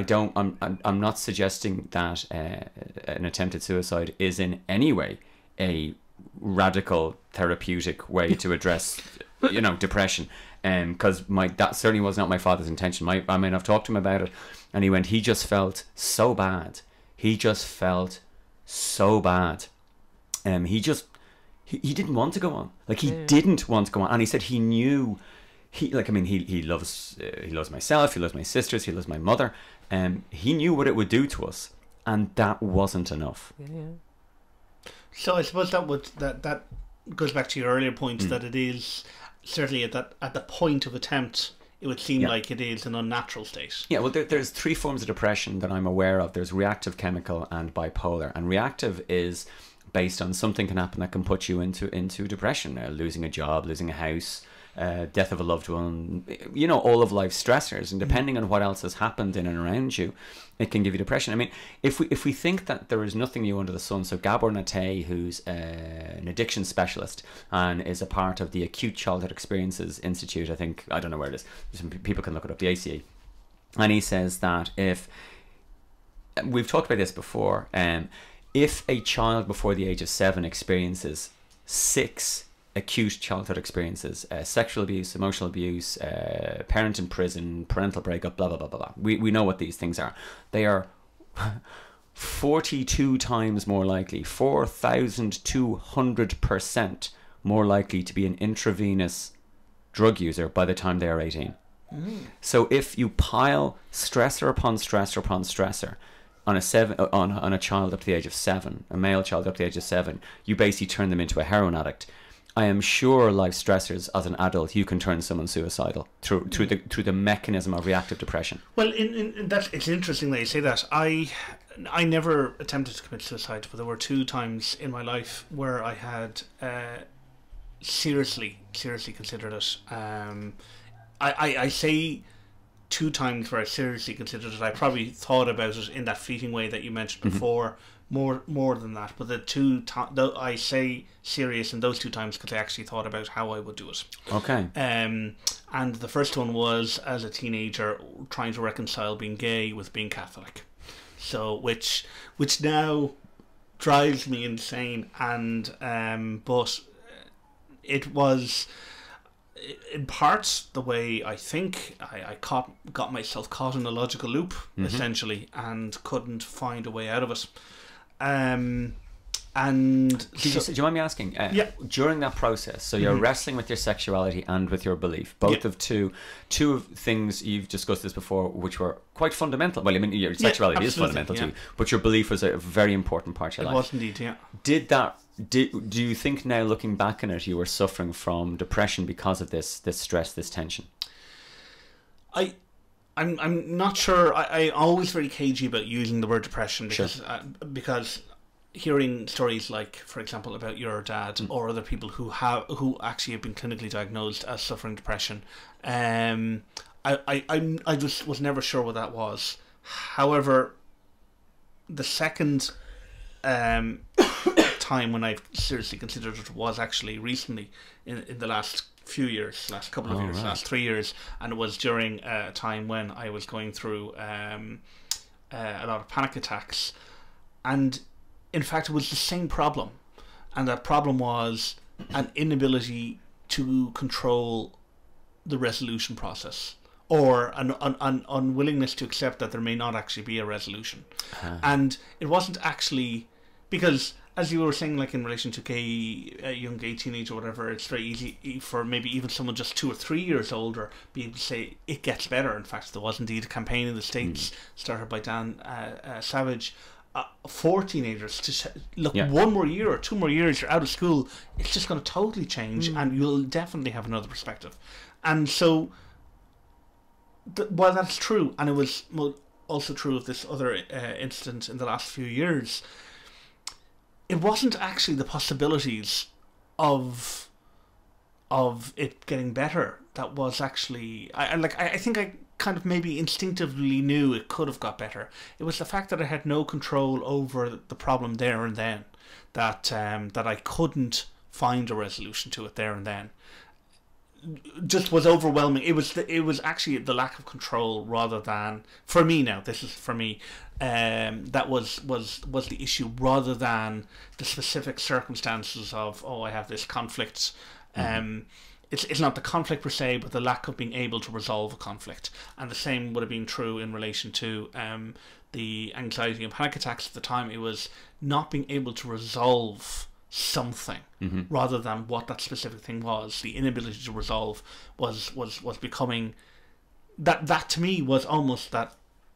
I'm not suggesting that an attempted suicide is in any way a radical therapeutic way to address depression, because that certainly was not my father's intention. I've talked to him about it, and he just felt so bad. He didn't want to go on. Like, he didn't want to go on, and he said he knew he loves myself, he loves my sisters, he loves my mother, he knew what it would do to us, and that wasn't enough. So I suppose that goes back to your earlier point, that it is certainly at the point of attempt, it would seem like it is an unnatural state. Yeah, well, there's 3 forms of depression that I'm aware of. There's reactive, chemical, and bipolar. And reactive is based on something can happen that can put you into depression. Losing a job, losing a house, death of a loved one, all of life's stressors, and depending on what else has happened in and around you, it can give you depression. I mean, if we think that there is nothing new under the sun, so Gabor Nate, who's an addiction specialist and is a part of the Acute Childhood Experiences Institute, I don't know where it is, some people can look it up, the ACE, and he says that if, we've talked about this before, if a child before the age of 7 experiences 6 acute childhood experiences, sexual abuse, emotional abuse, parent in prison, parental breakup, blah, blah, blah, blah, blah. We know what these things are. They are 42 times more likely, 4,200% more likely to be an intravenous drug user by the time they are 18. So if you pile stressor upon stressor upon stressor on a child up to the age of 7, a male child up to the age of 7, you basically turn them into a heroin addict. I am sure life stressors as an adult, you can turn someone suicidal through the mechanism of reactive depression. Well, it's interesting that you say that. I never attempted to commit suicide, but there were 2 times in my life where I had seriously considered it. I say 2 times where I seriously considered it. I probably thought about it in that fleeting way that you mentioned before, more than that. But the 2 I say serious in those 2 times because I actually thought about how I would do it. Okay. And the first one was as a teenager trying to reconcile being gay with being Catholic. So which now drives me insane, and but it was in parts the way I think I got myself caught in a logical loop essentially, and couldn't find a way out of it. And do you mind me asking? During that process, so you're wrestling with your sexuality and with your belief, both of two of things you've discussed this before, which were quite fundamental. Well, I mean, your sexuality is fundamental to you, but your belief was a very important part of your life. It was indeed, yeah. Do you think now, looking back on it, you were suffering from depression because of this stress, this tension? I'm not sure. I'm always very cagey about using the word depression because hearing stories like, for example, about your dad or other people who actually have been clinically diagnosed as suffering depression, I just was never sure what that was. However, the second time when I seriously considered it was actually recently in the last few years, last couple of years, last 3 years, and it was during a time when I was going through a lot of panic attacks, and in fact it was the same problem, and that problem was an inability to control the resolution process, or an unwillingness to accept that there may not actually be a resolution. And it wasn't actually because, as you were saying, like in relation to young gay teenage or whatever, it's very easy for maybe even someone just 2 or 3 years older be able to say it gets better. In fact, there was indeed a campaign in the States started by Dan Savage for teenagers to say, look, 1 more year or 2 more years, you're out of school, it's just going to totally change, and you'll definitely have another perspective. And so, while that's true, and it was also true of this other incident in the last few years, it wasn't actually the possibilities of it getting better that was actually I think I kind of maybe instinctively knew it could have got better. It was the fact that I had no control over the problem there and then, that I couldn't find a resolution to it there and then. Just was overwhelming. It was actually the lack of control rather than, for me now, this is for me, that was the issue, rather than the specific circumstances of, I have this conflict. It's not the conflict per se, but the lack of being able to resolve a conflict. And the same would have been true in relation to the anxiety and panic attacks at the time. It was not being able to resolve something rather than what that specific thing was. The inability to resolve was becoming that to me was almost that.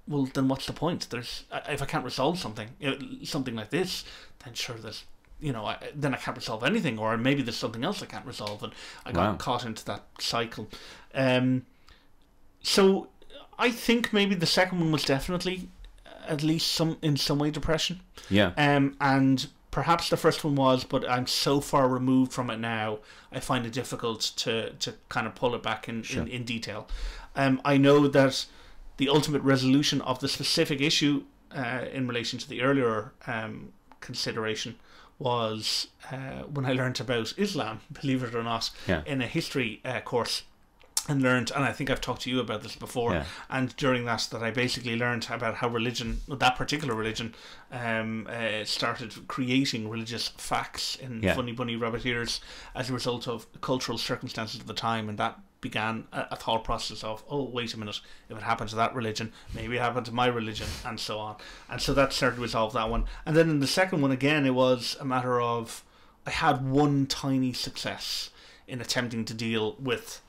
Well, then what's the point? If I can't resolve something like this, then sure, there's then I can't resolve anything, or maybe there's something else I can't resolve, and I got caught into that cycle. So I think maybe the second one was definitely at least in some way depression. And perhaps the first one was, but I'm so far removed from it now, I find it difficult to kind of pull it back in detail. I know that the ultimate resolution of the specific issue in relation to the earlier consideration was when I learnt about Islam, believe it or not, in a history course. And I think I've talked to you about this before, and during that I basically learned about how that particular religion, started creating religious facts in funny bunny rabbit ears as a result of cultural circumstances at the time, and that began a thought process of, wait a minute, if it happened to that religion, maybe it happened to my religion, and so on. And so that started to resolve that one. And then in the second one, again, it was a matter of, I had one tiny success in attempting to deal with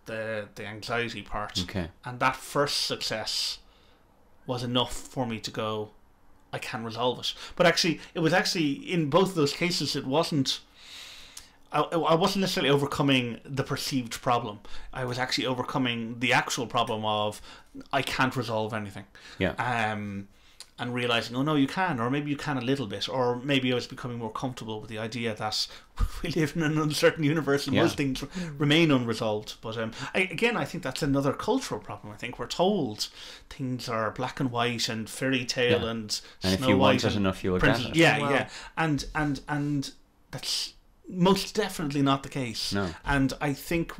the anxiety part, and that first success was enough for me to go, I can resolve it. But actually, it was actually in both of those cases, it wasn't. I wasn't necessarily overcoming the perceived problem. I was actually overcoming the actual problem of I can't resolve anything. and realizing, oh no, you can, or maybe you can a little bit, or maybe I was becoming more comfortable with the idea that we live in an uncertain universe and most things remain unresolved. But I think that's another cultural problem. I think we're told things are black and white and fairy tale and Snow if you White want it enough, you'll get it. Yeah, and that's most definitely not the case. No. And I think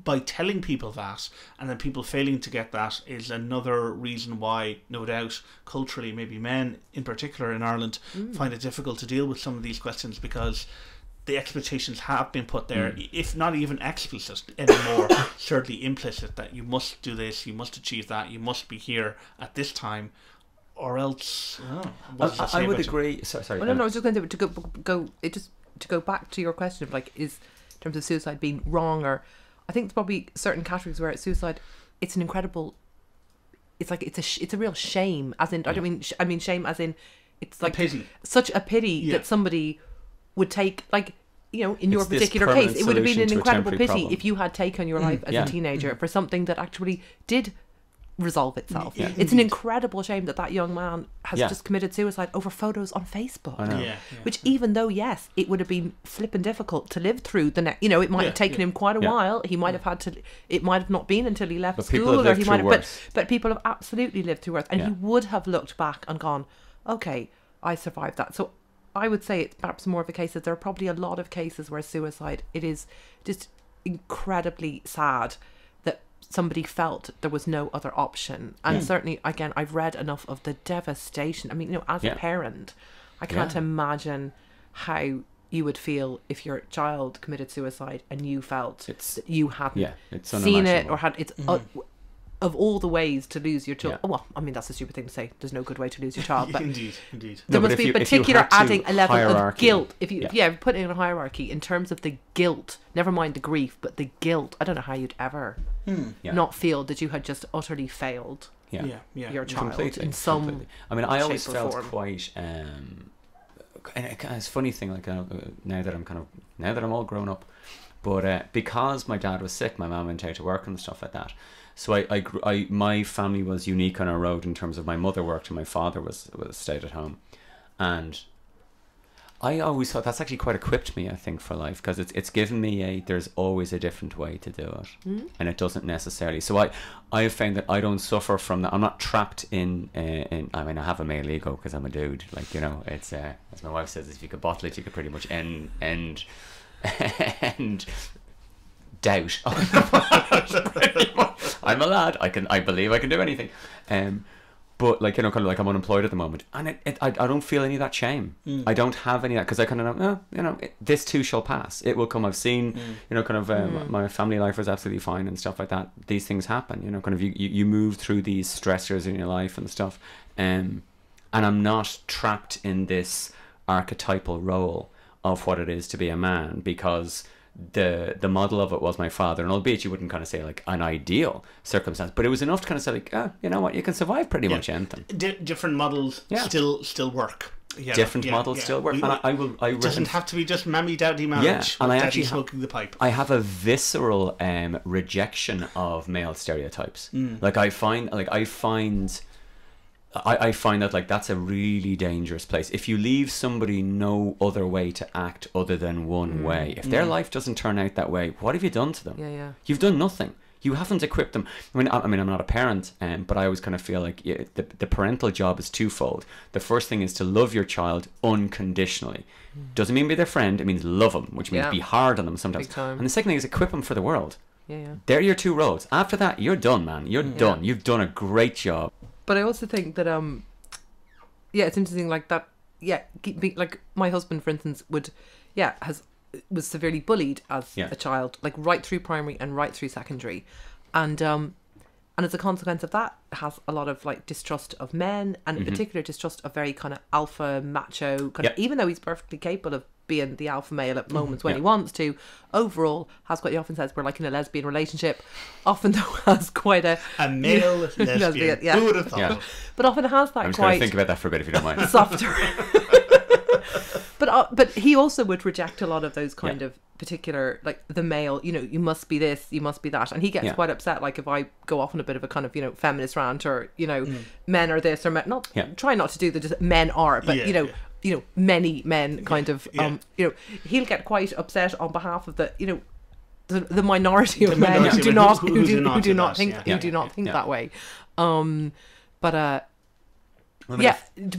by telling people that, and then people failing to get that, is another reason why, no doubt, culturally, maybe men in particular in Ireland find it difficult to deal with some of these questions, because the expectations have been put there, if not even explicit anymore, certainly implicit, that you must do this, you must achieve that, you must be here at this time, or else. I would agree. Sorry. Well, no, I was just going to go back to your question of like, is in terms of suicide being wrong, or I think there's probably certain categories where suicide, it's an incredible, it's like it's a real shame, as in I mean shame as in it's like such a pity that somebody would take, like, you know, in your particular case it would have been an incredible pity if you had taken your life as a teenager for something that actually did resolve itself. It's an incredible shame that young man has just committed suicide over photos on Facebook. I know. Which, even though yes, it would have been flipping difficult to live through the next, you know, it might have taken him quite a while. He might have had to. It might have not been until he left school, or he might have. But people have absolutely lived through worse, and he would have looked back and gone, "Okay, I survived that." So I would say it's perhaps more of a case that there are probably a lot of cases where suicide, it is just incredibly sad that somebody felt there was no other option. And certainly, again, I've read enough of the devastation. I mean, you know, as a parent, I can't imagine how you would feel if your child committed suicide and you felt that you hadn't seen it, or had of all the ways to lose your child. Oh, well, I mean, that's a stupid thing to say. There's no good way to lose your child. But Indeed. There must be a particular adding a level of guilt. If you put it in a hierarchy in terms of the guilt, never mind the grief, but the guilt. I don't know how you'd ever not feel that you had just utterly failed your child completely, in some completely. I mean, I always felt form. quite. And it's a funny thing, like now that I'm all grown up, but because my dad was sick, my mum went out to work and stuff like that. So my family was unique on our road in terms of my mother worked and my father was stayed at home, and I always thought that's actually quite equipped me, I think, for life, because it's given me there's always a different way to do it, and it doesn't necessarily. So I have found that I don't suffer from that. I'm not trapped in I mean, I have a male ego because I'm a dude. Like, you know, it's as my wife says, if you could bottle it, you could pretty much end doubt. I'm a lad. I believe I can do anything. But, like, you know, kind of like I'm unemployed at the moment, and I don't feel any of that shame. I don't have any of that, because I kind of know, you know, this too shall pass. It will come. I've seen, you know, kind of my family life was absolutely fine and stuff like that. These things happen, you know, kind of you move through these stressors in your life and stuff, and I'm not trapped in this archetypal role of what it is to be a man, because the model of it was my father, and albeit you wouldn't kind of say like an ideal circumstance, but it was enough to kind of say like, you know what, you can survive pretty much anything. Different models still work. Different models still work. And it doesn't have to be just mammy daddy marriage. And I actually smoking the pipe. I have a visceral rejection of male stereotypes. Like I find that, like, that's a really dangerous place. If you leave somebody no other way to act other than one way, if their life doesn't turn out that way, what have you done to them? You've done nothing. You haven't equipped them. I mean, I'm not a parent, but I always kind of feel like the parental job is twofold. The first thing is to love your child unconditionally. Doesn't mean be their friend. It means love them, which means be hard on them sometimes. And the second thing is equip them for the world. They're your two roles. After that, you're done, man. You're done. You've done a great job. But I also think that it's interesting, like that. Like my husband, for instance, was severely bullied as a child, like right through primary and right through secondary, and as a consequence of that, has a lot of like distrust of men, and in particular distrust of very kind of alpha macho kind of, even though he's perfectly capable of being the alpha male at moments when he wants to, overall has quite, he often says, we're like in a lesbian relationship, often though has quite a male lesbian. Who would have thought? But often has that. I'm just going to think about that for a bit, if you don't mind. Softer. But but he also would reject a lot of those kind of particular, like the male, you know, you must be this, you must be that, and he gets quite upset, like if I go off on a bit of a kind of, you know, feminist rant, or, you know, men are this or men, not try not to do the just men are, but you know, many men kind of you know, he'll get quite upset on behalf of the, you know, the minority of men who do not think that way. But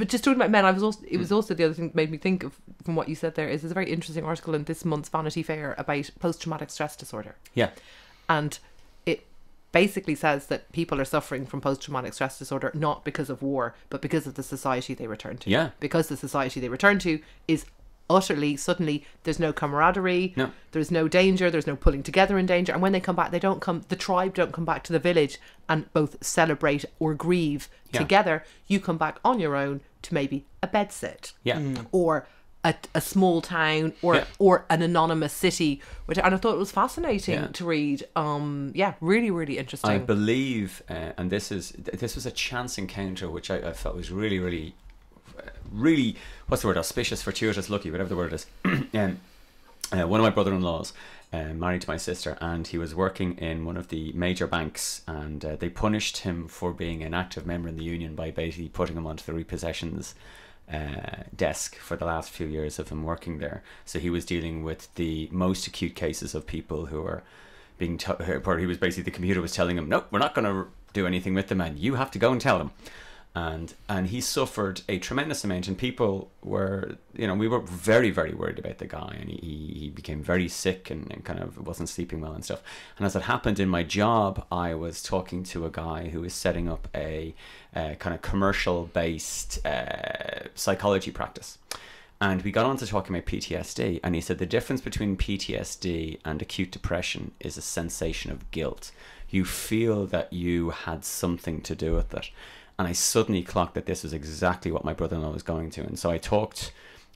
just talking about men, it was also the other thing that made me think of, from what you said there, is there's a very interesting article in this month's Vanity Fair about post-traumatic stress disorder. Yeah. And it basically says that people are suffering from post-traumatic stress disorder not because of war, but because of the society they return to. Yeah. Because the society they return to is utterly, suddenly, there's no camaraderie, there's no danger, there's no pulling together in danger, and when they come back, the tribe don't come back to the village and both celebrate or grieve together. You come back on your own to maybe a bedsit, or a small town, or an anonymous city, and I thought it was fascinating to read. Really, really interesting. I believe, and this was a chance encounter which I felt was really, really, really, what's the word, auspicious, fortuitous, lucky, whatever the word is. One of my brother-in-laws married to my sister, and he was working in one of the major banks, and they punished him for being an active member in the union by basically putting him onto the repossessions desk for the last few years of him working there. So he was dealing with the most acute cases of people who were being where he was basically, the computer was telling him, no, we're not going to do anything with them, and you have to go and tell them. And he suffered a tremendous amount, and people were, you know, we were very, very worried about the guy, and he became very sick and kind of wasn't sleeping well and stuff. And as it happened in my job, I was talking to a guy who was setting up a kind of commercial-based psychology practice. And we got on to talking about PTSD, and he said the difference between PTSD and acute depression is a sensation of guilt. You feel that you had something to do with it. And I suddenly clocked that this was exactly what my brother-in-law was going to. And so I talked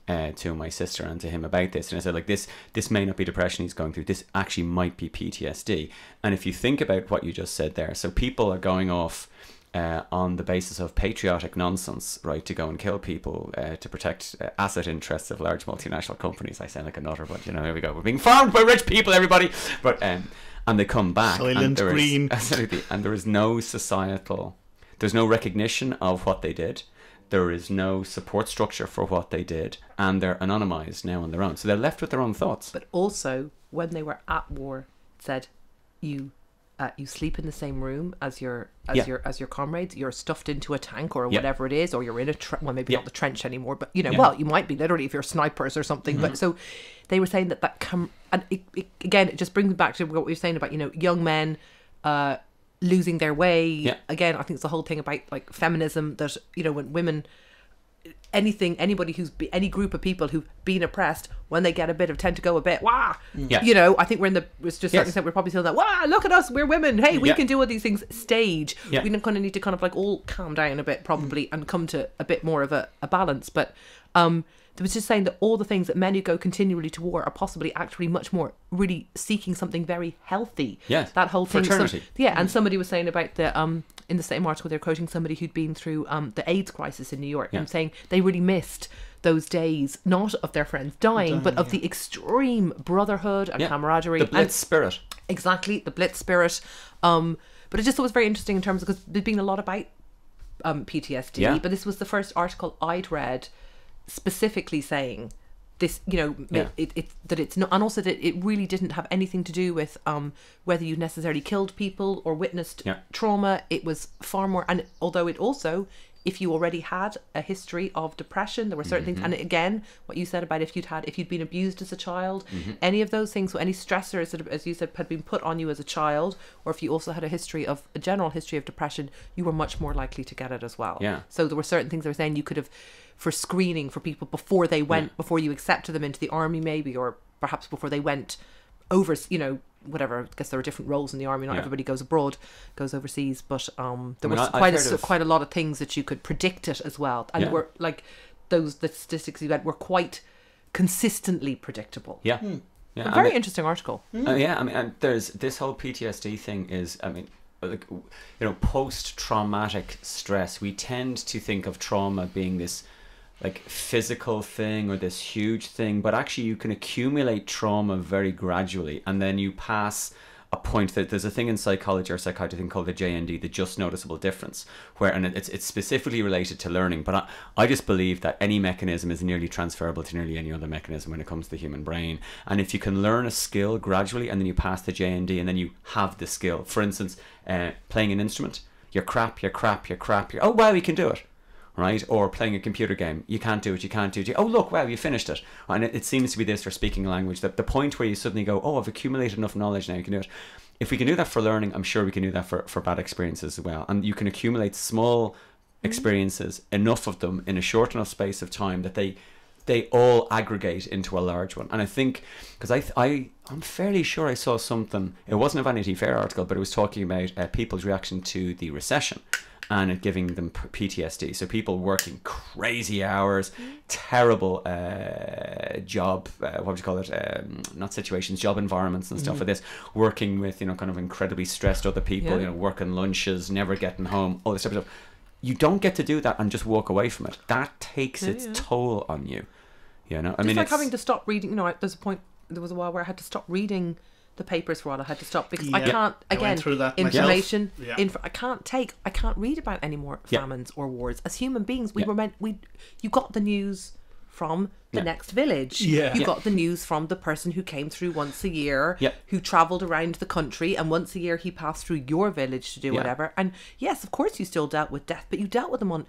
to my sister and to him about this. And I said, like, this may not be depression he's going through. This actually might be PTSD. And if you think about what you just said there, so people are going off on the basis of patriotic nonsense, right, to go and kill people to protect asset interests of large multinational companies. I sound like a nutter, but, you know, here we go. We're being farmed by rich people, everybody. But and they come back. Soylent Green. Absolutely. And there is no societal... There's no recognition of what they did. There is no support structure for what they did, and they're anonymized now on their own. So they're left with their own thoughts. But also, when they were at war, said you sleep in the same room as your comrades. You're stuffed into a tank or whatever it is, or you're in a well, maybe not the trench anymore, but you know, well, you might be literally if you're snipers or something. But so they were saying that and again, it just brings me back to what we were saying about, you know, young men. Losing their way. Again, I think it's the whole thing about like feminism, that, you know, when women, anybody any group of people who've been oppressed, when they get a bit of, tend to go a bit you know, I think we're in the, it's just certain extent we're probably still that look at us, we're women, hey, we can do all these things stage. We're going to need to kind of like all calm down a bit probably and come to a bit more of a balance. But there was just saying that all the things that men who go continually to war are possibly actually much more really seeking something very healthy. Yes. That whole thing. Fraternity. And somebody was saying about the in the same article, they're quoting somebody who'd been through the AIDS crisis in New York and saying they really missed those days, not of their friends dying, but of the extreme brotherhood and camaraderie. The Blitz spirit. Exactly, the Blitz spirit. But I just thought it was very interesting in terms of, because there's been a lot about PTSD, but this was the first article I'd read specifically saying this, you know, that it's not, and also that it really didn't have anything to do with whether you necessarily killed people or witnessed trauma. It was far more, and although it also, if you already had a history of depression, there were certain things, and again, what you said about if you'd been abused as a child, any of those things, so any stressors that, as you said, had been put on you as a child, or if you also had a general history of depression, you were much more likely to get it as well. So there were certain things they were saying you could have, for screening for people before they went, before you accepted them into the army maybe, or perhaps before they went over, you know, whatever. I guess there are different roles in the army. Not everybody goes abroad, goes overseas, but there was quite a lot of things that you could predict it as well, and were like the statistics you had were quite consistently predictable. Very interesting article. I mean, and there's this whole PTSD thing is, I mean, like, you know, post-traumatic stress, we tend to think of trauma being this like physical thing or this huge thing, but actually you can accumulate trauma very gradually, and then you pass a point that there's a thing in psychology or psychiatry thing called the JND, the just noticeable difference, where, and it's specifically related to learning, but I just believe that any mechanism is nearly transferable to nearly any other mechanism when it comes to the human brain. And if you can learn a skill gradually and then you pass the JND and then you have the skill, for instance, playing an instrument, you're crap, oh wow, you can do it. Right? Or playing a computer game, you can't do it. Oh look, wow, you finished it. And it seems to be this for speaking a language, that the point where you suddenly go, oh, I've accumulated enough knowledge now, you can do it. If we can do that for learning, I'm sure we can do that for bad experiences as well. And you can accumulate small experiences, enough of them in a short enough space of time that they all aggregate into a large one. And I think, because I'm fairly sure I saw something, it wasn't a Vanity Fair article, but it was talking about people's reaction to the recession and it giving them PTSD. So people working crazy hours, terrible job, what would you call it? Not situations, job environments and stuff like this. Working with, kind of incredibly stressed other people, working lunches, never getting home, all this type of stuff. You don't get to do that and just walk away from it. That takes its toll on you. I mean, it's like having to stop reading. There's a point. There was a while where I had to stop reading the papers for a while. I had to stop because I can't. Again, information. I can't read about any more famines or wars. As human beings, we were meant. You got the news from the next village. You got the news from the person who came through once a year, who travelled around the country, and once a year he passed through your village to do whatever. And yes, of course, you still dealt with death, but you dealt with them on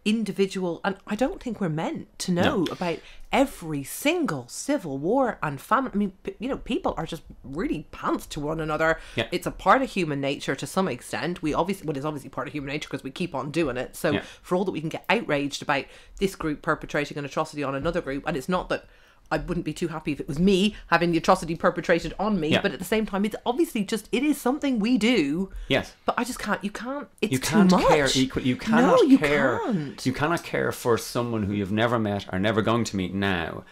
individual, and I don't think we're meant to know about every single civil war and famine. I mean, people are just really pants to one another. It's a part of human nature to some extent. It's obviously part of human nature because we keep on doing it. So for all that we can get outraged about this group perpetrating an atrocity on another group, and it's not that I wouldn't be too happy if it was me having the atrocity perpetrated on me, but at the same time, it's obviously it is something we do. Yes. But I just can't, it's too much. Care equally. You cannot care. You cannot care for someone who you've never met or never going to meet now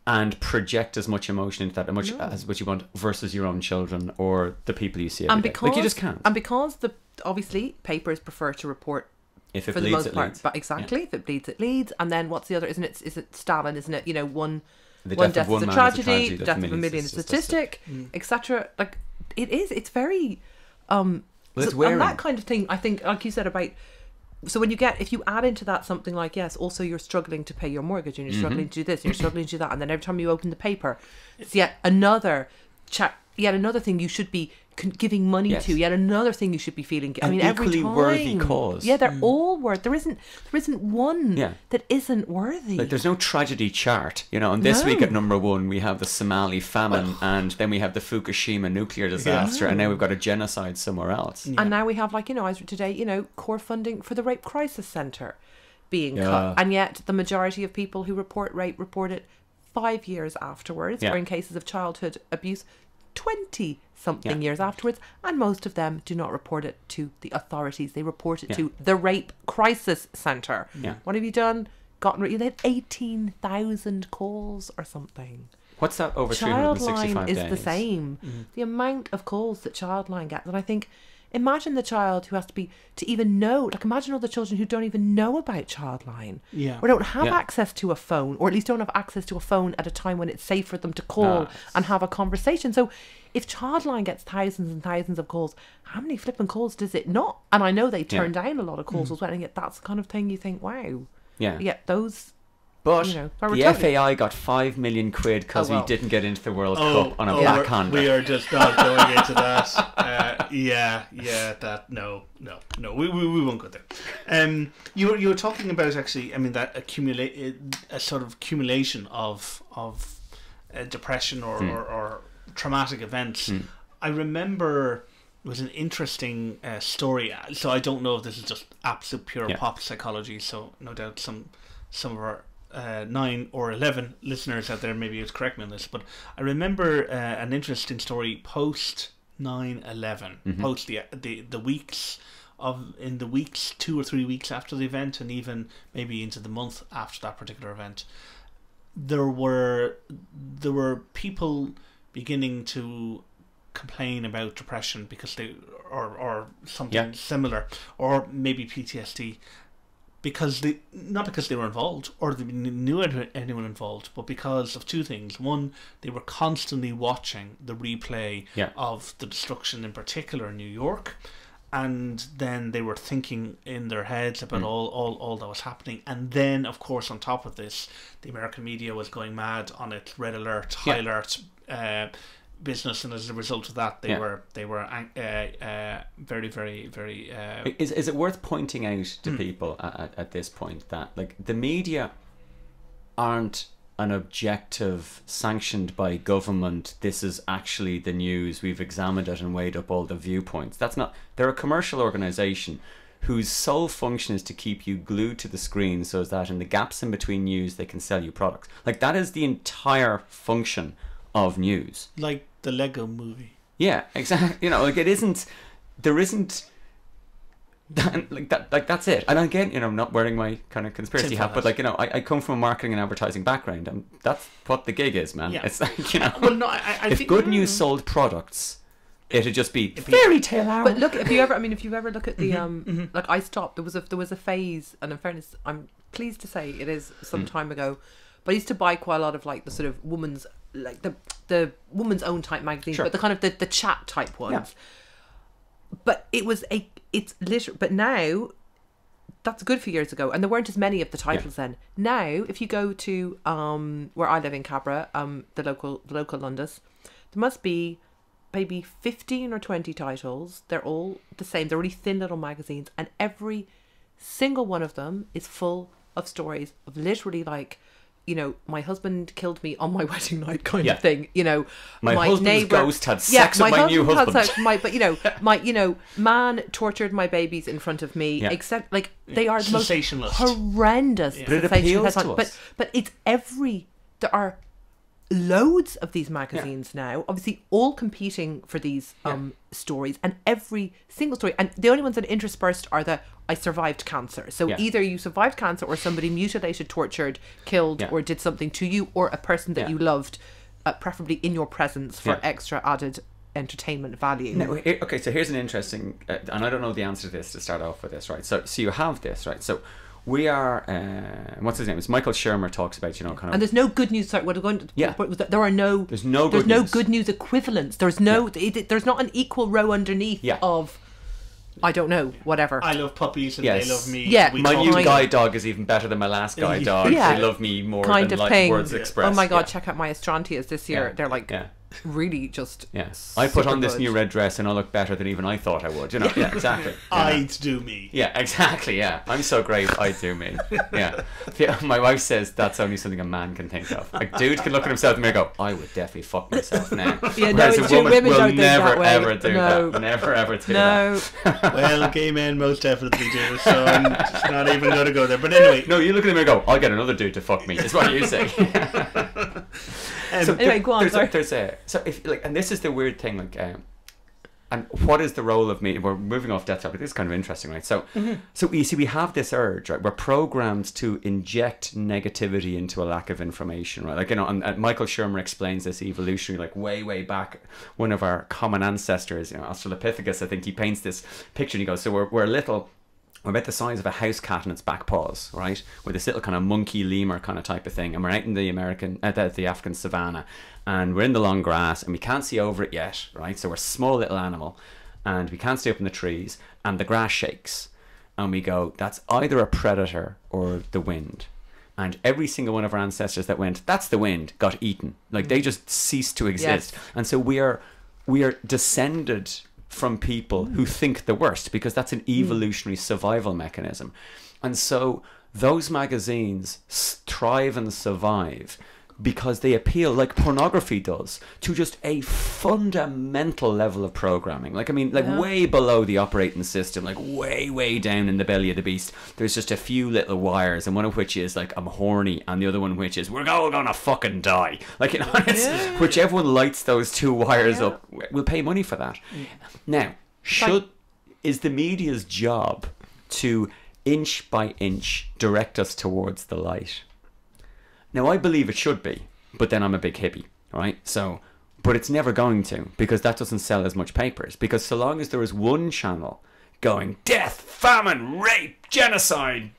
and project as much emotion into that, as what you want, versus your own children or the people you see every day. Like, you just can't. And because obviously papers prefer to report if it for bleeds, the most part, but exactly, if it bleeds, it leads. And then what's the other? Isn't it? Is it Stalin? Isn't it? One death is a tragedy. The death of a million is a statistic, etc. Like it is. It's very. And that kind of thing. I think, like you said about. So if you add into that something like, yes, also you're struggling to pay your mortgage and you're struggling to do this, and you're struggling to do that, and then every time you open the paper, it's yet another thing you should be giving money to, yet another thing you should be feeling. I mean, every time, worthy cause. Yeah, they're all worth. There isn't one that isn't worthy. Like, there's no tragedy chart, And this week at number 1 we have the Somali famine, and then we have the Fukushima nuclear disaster, and now we've got a genocide somewhere else. And now we have, like, as today, core funding for the Rape Crisis Centre being cut, and yet the majority of people who report rape report it 5 years afterwards, or in cases of childhood abuse, 20-something years afterwards, and most of them do not report it to the authorities. They report it to the Rape Crisis Centre. What have you done? You had 18,000 calls or something. What's that over 365 days? Childline is the same. The amount of calls that Childline gets, and I think, imagine the child who has to even know, like, imagine all the children who don't even know about Childline, or don't have access to a phone, or at least don't have access to a phone at a time when it's safe for them to call and have a conversation. So if Childline gets thousands and thousands of calls, how many flipping calls does it not? And I know they turn down a lot of calls as well, and yet that's the kind of thing you think, wow. Those... But the FAI got 5 million quid because we didn't get into the World Cup on a backhand. We are just not going into that. We won't go there. You were talking about, actually, I mean, that a sort of accumulation of depression or traumatic events. I remember it was an interesting story. So I don't know if this is just absolute pure pop psychology. So no doubt some of our 9 or 11 listeners out there maybe would correct me on this, but I remember an interesting story post 9/11, post the weeks in the weeks 2 or 3 weeks after the event, and even maybe into the month after that particular event. There were people beginning to complain about depression because they or something similar, or maybe PTSD, because not because they were involved or they knew anyone involved, but because of two things. One, they were constantly watching the replay of the destruction, in particular in New York, and then they were thinking in their heads about all that was happening. And then, of course, on top of this, the American media was going mad on its red alert, high alert business, and as a result of that, they were very, very, very. Is it worth pointing out to people at this point that like the media aren't an objective sanctioned by government? This is actually the news. We've examined it and weighed up all the viewpoints. That's not. They're a commercial organization whose sole function is to keep you glued to the screen so that in the gaps in between news they can sell you products. Like that is the entire function of news. Like the Lego movie. Yeah, exactly. You know, like it isn't. There isn't. Like that's it. And again, you know, I'm not wearing my kind of conspiracy hat, but like, you know, I come from a marketing and advertising background, and that's what the gig is, man. It's like, you know, well, no, I if think good news sold products, it'd just be fairy tale hour. But look, if you ever look at the like I stopped. There was a phase, and in fairness, I'm pleased to say it is some time ago, but I used to buy quite a lot of like the sort of woman's, like the woman's own type magazines, but the kind of the chat type ones. Yeah. But it's literally, but now that's a good few years ago, and there weren't as many of the titles then. Now, if you go to where I live in Cabra, the local Londis, there must be maybe 15 or 20 titles. They're all the same. They're really thin little magazines, and every single one of them is full of stories of literally like, you know, my husband killed me on my wedding night kind of thing. You know, my husband's neighbor, ghost had sex with my new husband. But you know, man tortured my babies in front of me. Except like they are the most horrendous. But it appeals to us. But it's there are loads of these magazines now, obviously all competing for these stories, and every single story, and the only ones that are interspersed are the I survived cancer. So either you survived cancer, or somebody mutilated, tortured, killed, or did something to you, or a person that you loved, preferably in your presence, for extra added entertainment value. Now, okay, so here's an interesting, and I don't know the answer to this to start off with this, right? So you have this, right? So we are, what's his name? It's Michael Shermer talks about, you know, kind of. And there's no good news. Sorry, what I'm going to. There are no. There's no good news equivalents. There's no. There's not an equal row underneath of. I don't know. Whatever. I love puppies and they love me. Yeah, my new guide dog is even better than my last guide dog. Yeah. They love me more kind than of like thing. words expressed. Oh my god! Check out my Astrantias this year. They're like. Really just I put on this new red dress and I look better than even I thought I would, you know. Exactly. I'd do me. Exactly. I'm so great, I do me. My wife says that's only something a man can think of. A dude can look at himself in the mirror and go, I would definitely fuck myself now. Whereas a woman will never ever do that. Never ever do that. Well, gay men most definitely do, so I'm just not even going to go there. But anyway, no, you look at him and go, I'll get another dude to fuck me, is what you say. So anyway, go on. So if like, and this is the weird thing, like, and what is the role of media? We're moving off that topic. This is kind of interesting, right? So, so you see, we have this urge, right? We're programmed to inject negativity into a lack of information, right? Like, you know, and Michael Shermer explains this evolutionary, like way back. One of our common ancestors, you know, Australopithecus, I think he paints this picture, and he goes, so we're little. We're about the size of a house cat in its back paws, right? With this little kind of monkey lemur kind of type of thing. And we're out in the the African savannah, and we're in the long grass, and we can't see over it yet, right? So we're a small little animal, and we can't stay up in the trees, and the grass shakes. And we go, that's either a predator or the wind. And every single one of our ancestors that went, that's the wind, got eaten. Like, they just ceased to exist. Yes. And so we are descended from people who think the worst, because that's an evolutionary survival mechanism. And so those magazines thrive and survive because they appeal, like pornography does, to just a fundamental level of programming. Like, I mean, like way below the operating system, like way down in the belly of the beast, there's just a few little wires, and one of which is like, I'm horny, and the other one which is, we're all gonna fucking die. Like, you know, it's, whichever one lights those two wires up, we'll pay money for that. Now, is the media's job to inch by inch direct us towards the light? Now, I believe it should be, but then I'm a big hippie, right? So, but it's never going to, because that doesn't sell as much papers. Because so long as there is one channel going, death, famine, rape, genocide,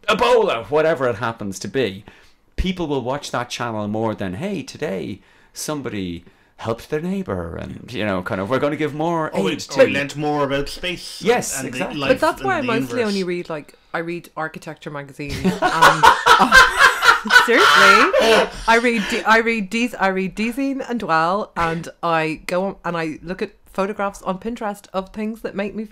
Ebola, whatever it happens to be, people will watch that channel more than, hey, today somebody helped their neighbour, and kind of we're going to give more aid to. Learned more about space. Yes, and exactly. Life but that's why I and the mostly universe. only read I read architecture magazine. And, seriously, I read Dezeen and Dwell, and I go on and I look at photographs on Pinterest of things that make me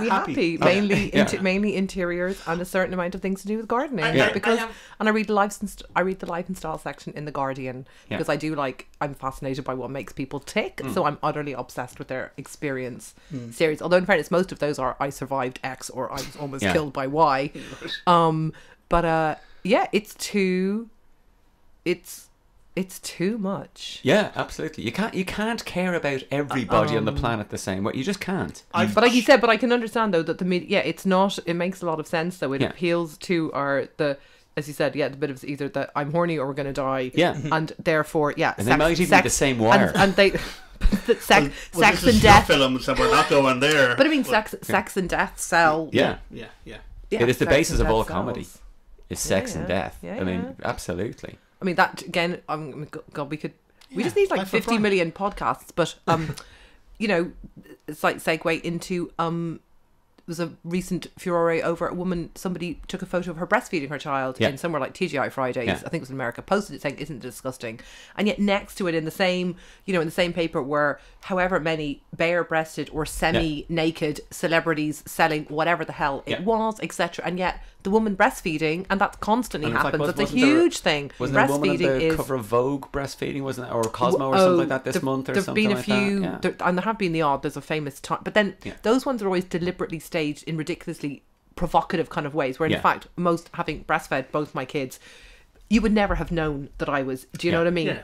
happy. Mainly interiors and a certain amount of things to do with gardening. And I read the life and style section in the Guardian because I'm fascinated by what makes people tick. So I'm utterly obsessed with their experience series. Although in fairness, most of those are I survived X or I was almost killed by Y. It's too much. Yeah, absolutely. You can't care about everybody on the planet the same way. You just can't. But like you said, but I can understand though that the media. It's not. It makes a lot of sense though. It appeals to as you said, the bit of either that I'm horny or we're going to die. Yeah, and therefore, and they might even be the same wire. And they. sex this and death films, and we're not going there. But I mean, sex and death sell. Yeah. It is the basis of all comedy. Is sex and death. I mean, absolutely. I mean, that again. God, we just need 50 million podcasts. But it's like segue into there was a recent furore over somebody took a photo of her breastfeeding her child in somewhere like TGI Fridays, I think it was in America, posted it saying, isn't it disgusting? And yet next to it in the same paper were however many bare-breasted or semi-naked celebrities selling whatever the hell it was, etc. And yet the woman breastfeeding, and that constantly happens. That's a huge thing. Wasn't there a woman on the cover of Vogue breastfeeding, wasn't it? Or Cosmo or something like that this month or something like that? There've been a few, and there have been the odd, there's a famous time. But then those ones are always deliberately staged in ridiculously provocative kind of ways, where in fact, most having breastfed both my kids, you would never have known that I was, do you know what I mean?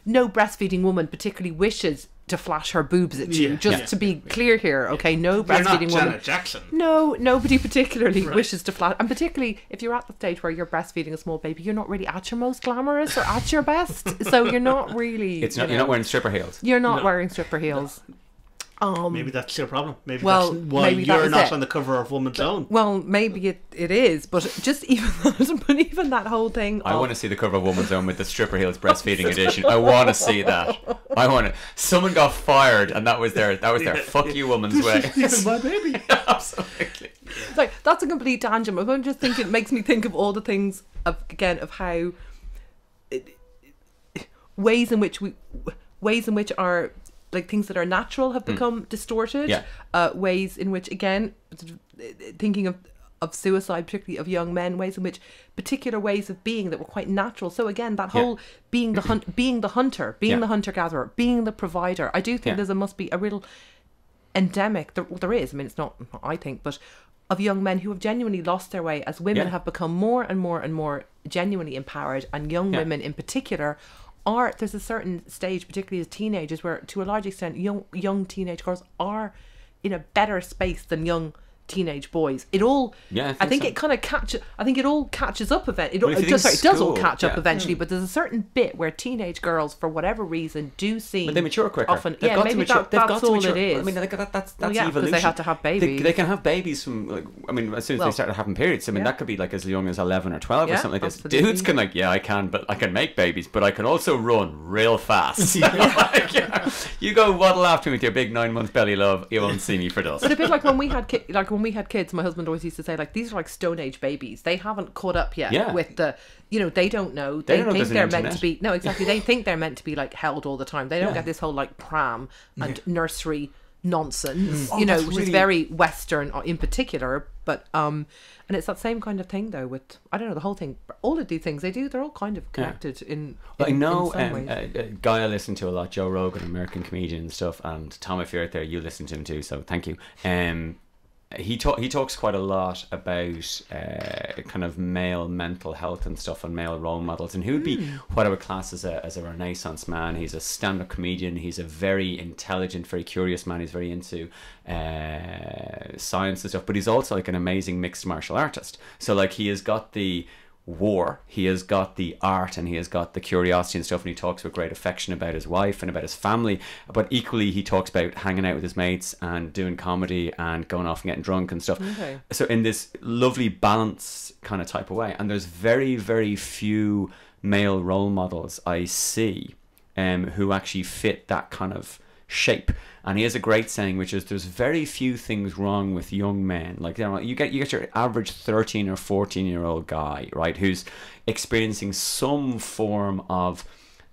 No breastfeeding woman particularly wishes to flash her boobs at you, to be clear here, okay? No breastfeeding woman. Janet Jackson. No, nobody particularly wishes to flash, and particularly if you're at the stage where you're breastfeeding a small baby, you're not really at your most glamorous or at your best, so you're not really. You're not wearing stripper heels. You're not wearing stripper heels. Maybe that's your problem. Maybe that's why you're not on the cover of Woman's Own. Well, maybe it is, but just even that whole thing. I want to see the cover of Woman's Own with the stripper heels breastfeeding edition. I want to see that. Someone got fired, and that was their fuck you woman's way. Even my baby. Absolutely. It's like that's a complete tangent. I'm just thinking. It makes me think of all the things of how ways in which our like things that are natural have become distorted. Ways in which, again, thinking of suicide, particularly of young men, ways in which particular ways of being that were quite natural. So again, that whole being the hunter, the hunter-gatherer, being the provider. I do think there must be a real endemic. There is. I mean, it's not I think, but of young men who have genuinely lost their way as women have become more and more and more genuinely empowered, and young women in particular. There's a certain stage, particularly as teenagers, where to a large extent young teenage girls are in a better space than young teenage boys. It all, I think it kind of catches. I think it all catches up eventually. It does all catch up eventually. But there's a certain bit where teenage girls, for whatever reason, do seem. But they mature quicker. Often, maybe that's all it is. I mean, that's evolution. Because they had to have babies. They can have babies from as soon as they started having periods. I mean, that could be as young as 11 or 12 or something like this. Absolutely. Dudes can I can make babies, but I can also run real fast. You go waddle after me with your big 9-month belly, love. You won't see me for dust. But a bit like when we had kids, my husband always used to say, these are like Stone Age babies. They haven't caught up yet with the, they don't know. They think they're meant to be. No, exactly. They think they're meant to be held all the time. They don't get this whole pram and nursery nonsense, which is very Western in particular. But and it's that same kind of thing though with the whole thing. All of these things they're all kind of connected in I know some ways. A guy I listen to a lot, Joe Rogan, American comedian and stuff, and Tom, if you're out there, you listen to him too, so thank you. He talks quite a lot about kind of male mental health and stuff, and male role models, and he would be what I would class as a Renaissance man. He's a stand-up comedian. He's a very intelligent, very curious man. He's very into science and stuff, but he's also an amazing mixed martial artist. So he has got the war. He has got the art, and he has got the curiosity and stuff, and he talks with great affection about his wife and about his family, but equally he talks about hanging out with his mates and doing comedy and going off and getting drunk and stuff. Okay. So in this lovely balance kind of type of way, and there's very, very few male role models I see who actually fit that kind of shape. And he has a great saying, which is, there's very few things wrong with young men. Like, you get your average 13 or 14-year-old guy, right, who's experiencing some form of,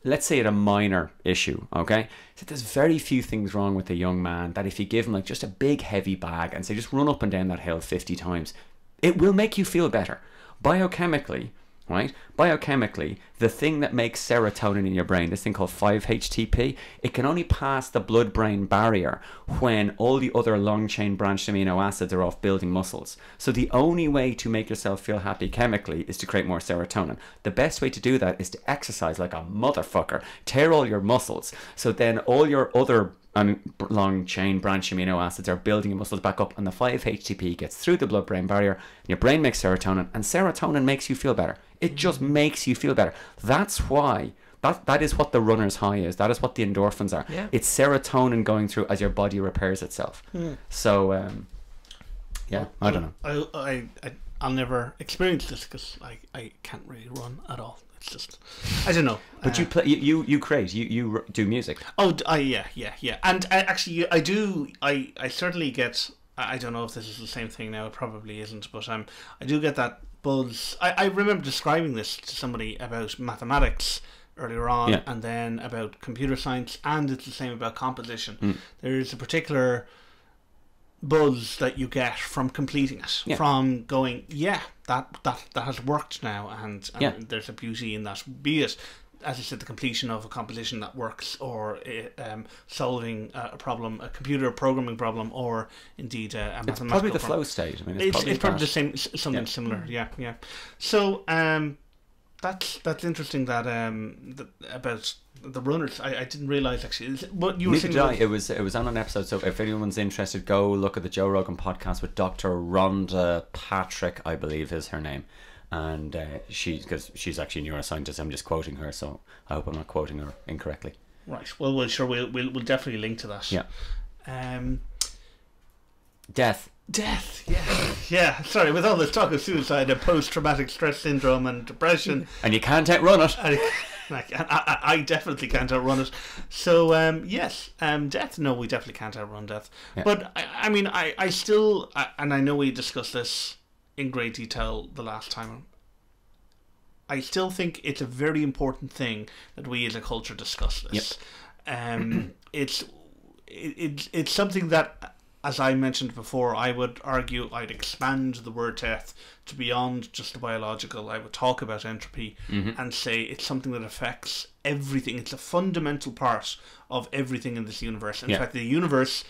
let's say, a minor issue, okay? So there's very few things wrong with a young man that if you give him like just a big heavy bag and say, just run up and down that hill 50 times, it will make you feel better. Biochemically, right? Biochemically, the thing that makes serotonin in your brain, this thing called 5-HTP, it can only pass the blood-brain barrier when all the other long-chain branched amino acids are off building muscles. So the only way to make yourself feel happy chemically is to create more serotonin. The best way to do that is to exercise like a motherfucker. Tear all your muscles. So then all your other long chain branch amino acids are building your muscles back up, and the 5-HTP gets through the blood-brain barrier, and your brain makes serotonin, and serotonin makes you feel better. It just makes you feel better. That's why that is what the runner's high is. That is what the endorphins are. Yeah. It's serotonin going through as your body repairs itself. So yeah, I don't know. I'll never experience this because I can't really run at all. It's just, I don't know. But you play, you create, you do music. Oh, yeah. And actually, I do. I certainly get. I don't know if this is the same thing now. It probably isn't. But I do get that buzz. I remember describing this to somebody about mathematics earlier on, and then about computer science, and it's the same about composition. There's a particular buzz that you get from completing it, from going, that has worked now, and there's a beauty in that, be it, as I said, the completion of a composition that works, or solving a problem, a computer programming problem, or indeed a mathematical problem. It's probably the flow state. I mean, it's probably the same, something similar. Yeah. So that's interesting that about the runners. I didn't realise actually what you were saying. It was on an episode. So if anyone's interested, go look at the Joe Rogan podcast with Dr. Rhonda Patrick, I believe is her name, and because she's actually a neuroscientist. I'm just quoting her, so I hope I'm not quoting her incorrectly. Right. Well, we'll definitely link to that. Yeah. Death. Yeah. Sorry, with all this talk of suicide and post-traumatic stress syndrome and depression, and you can't outrun it. I definitely can't outrun it. So yes, death. No, we definitely can't outrun death. Yeah. But I mean, I still, and I know we discussed this in great detail the last time. I still think it's a very important thing that we as a culture discuss this. It's something that, as I mentioned before, I would argue I'd expand the word death to beyond just the biological. I would talk about entropy and say it's something that affects everything. It's a fundamental part of everything in this universe. In fact, the universe,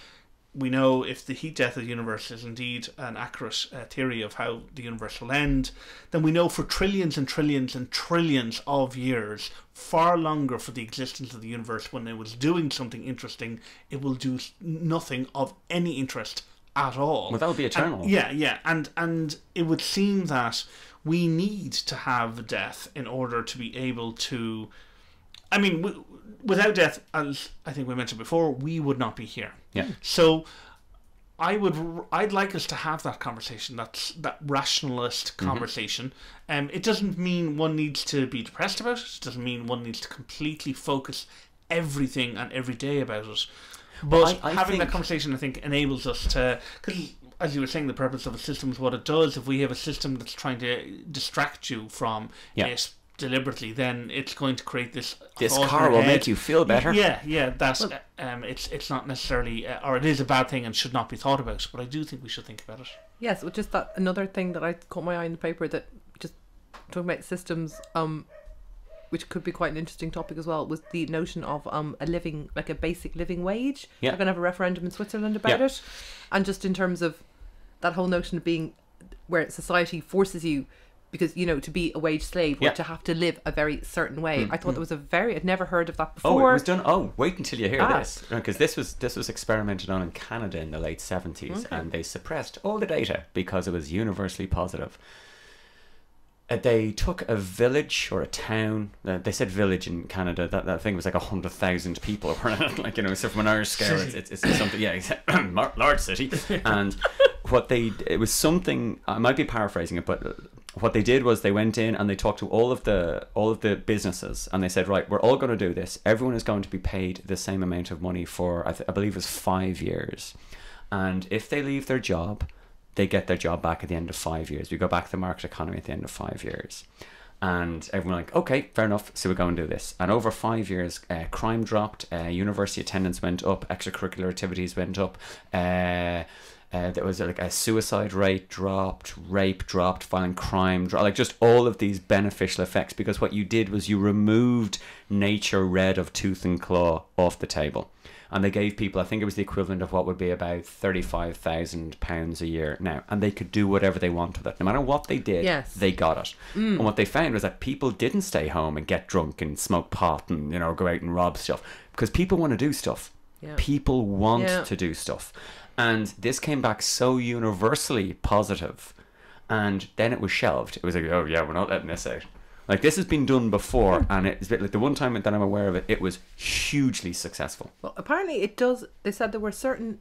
we know if the heat death of the universe is indeed an accurate theory of how the universe will end, then we know for trillions and trillions and trillions of years, far longer for the existence of the universe, when it was doing something interesting, it will do nothing of any interest at all. Well, that would be eternal. And it would seem that we need to have death in order to be able to... I mean, without death, as I think we mentioned before, we would not be here. Yeah. So I'd like us to have that conversation, that rationalist conversation. It doesn't mean one needs to be depressed about it. It doesn't mean one needs to completely focus everything and every day about it. But I having that conversation, I think, enables us to... Because, as you were saying, the purpose of a system is what it does. If we have a system that's trying to distract you from it deliberately, then it's going to create this car will make you feel better. That's it's not necessarily or it is a bad thing and should not be thought about, but I do think we should think about it. Yes, just that another thing that I caught my eye in the paper, that just talking about systems, which could be quite an interesting topic as well, was the notion of a living, like a basic living wage. They're going to have a referendum in Switzerland about it, and just in terms of that whole notion of being where society forces you, because, you know, to be a wage slave or to have to live a very certain way. I thought that was I'd never heard of that before. It was done. Wait until you hear this, because this was experimented on in Canada in the late 70s, and they suppressed all the data because it was universally positive. They took a village or a town. They said village in Canada. That thing was like 100,000 people. Like, you know, so from an Irish scale, it's something. Yeah, large city. And it was something. I might be paraphrasing it, but what they did was they went in and they talked to all of the businesses, and they said, right, we're all going to do this. Everyone is going to be paid the same amount of money for I believe it was 5 years, and if they leave their job, they get their job back at the end of 5 years. We go back to the market economy at the end of 5 years. And everyone like, okay, fair enough, so we'll go and do this. And over 5 years, crime dropped, university attendance went up, extracurricular activities went up, there was like a suicide rate dropped, rape dropped, violent crime dropped, like just all of these beneficial effects, because what you did was you removed nature red of tooth and claw off the table. And they gave people, I think it was the equivalent of what would be about £35,000 a year now. And they could do whatever they want with it. No matter what they did, they got it. And what they found was that people didn't stay home and get drunk and smoke pot and, you know, go out and rob stuff. Because people want to do stuff. Yeah. People want to do stuff. And this came back so universally positive. And then it was shelved. It was like, oh yeah, we're not letting this out. Like, this has been done before, and it's like the one time that I'm aware of it, it was hugely successful. Well, apparently it does. They said there were certain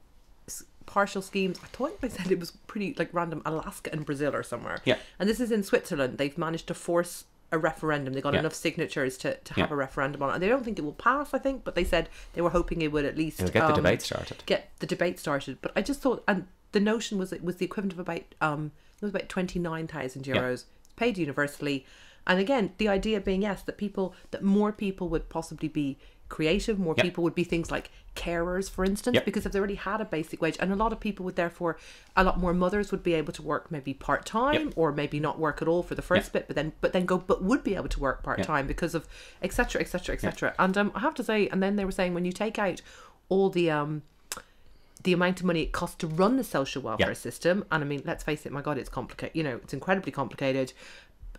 partial schemes. I thought they said it was pretty like random, Alaska and Brazil or somewhere. Yeah. And this is in Switzerland. They've managed to force a referendum. They got enough signatures to have a referendum on it. And they don't think it will pass, I think, but they said they were hoping it would at least get the debate started. But I just thought, and the notion was it was the equivalent of about it was about €29,000 paid universally. And again, the idea being, yes, that more people would possibly be creative, more people would be things like carers, for instance, because if they already had a basic wage, and a lot of people would therefore, a lot more mothers would be able to work maybe part-time or maybe not work at all for the first bit, but would be able to work part-time because of etc. And I have to say, and then they were saying when you take out all the amount of money it costs to run the social welfare system, and I mean, let's face it, my God, it's complicated, you know, it's incredibly complicated.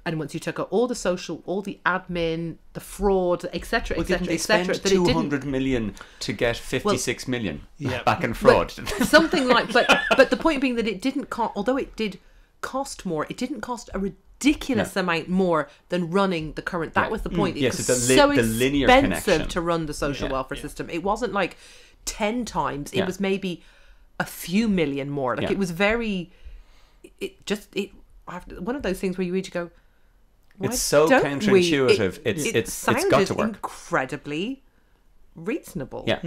And once you took out all the social, all the admin, the fraud, etc., etc., they spent 200 million to get 56 million back in fraud. Something like, but the point being that it didn't cost, although it did cost more, it didn't cost a ridiculous amount more than running the current. That was the point. It was so expensive to run the social welfare system. It wasn't like 10 times. It was maybe a few million more. Like it was very. One of those things where you read, you go. It's so counterintuitive. It's got to work. Incredibly reasonable. Yeah.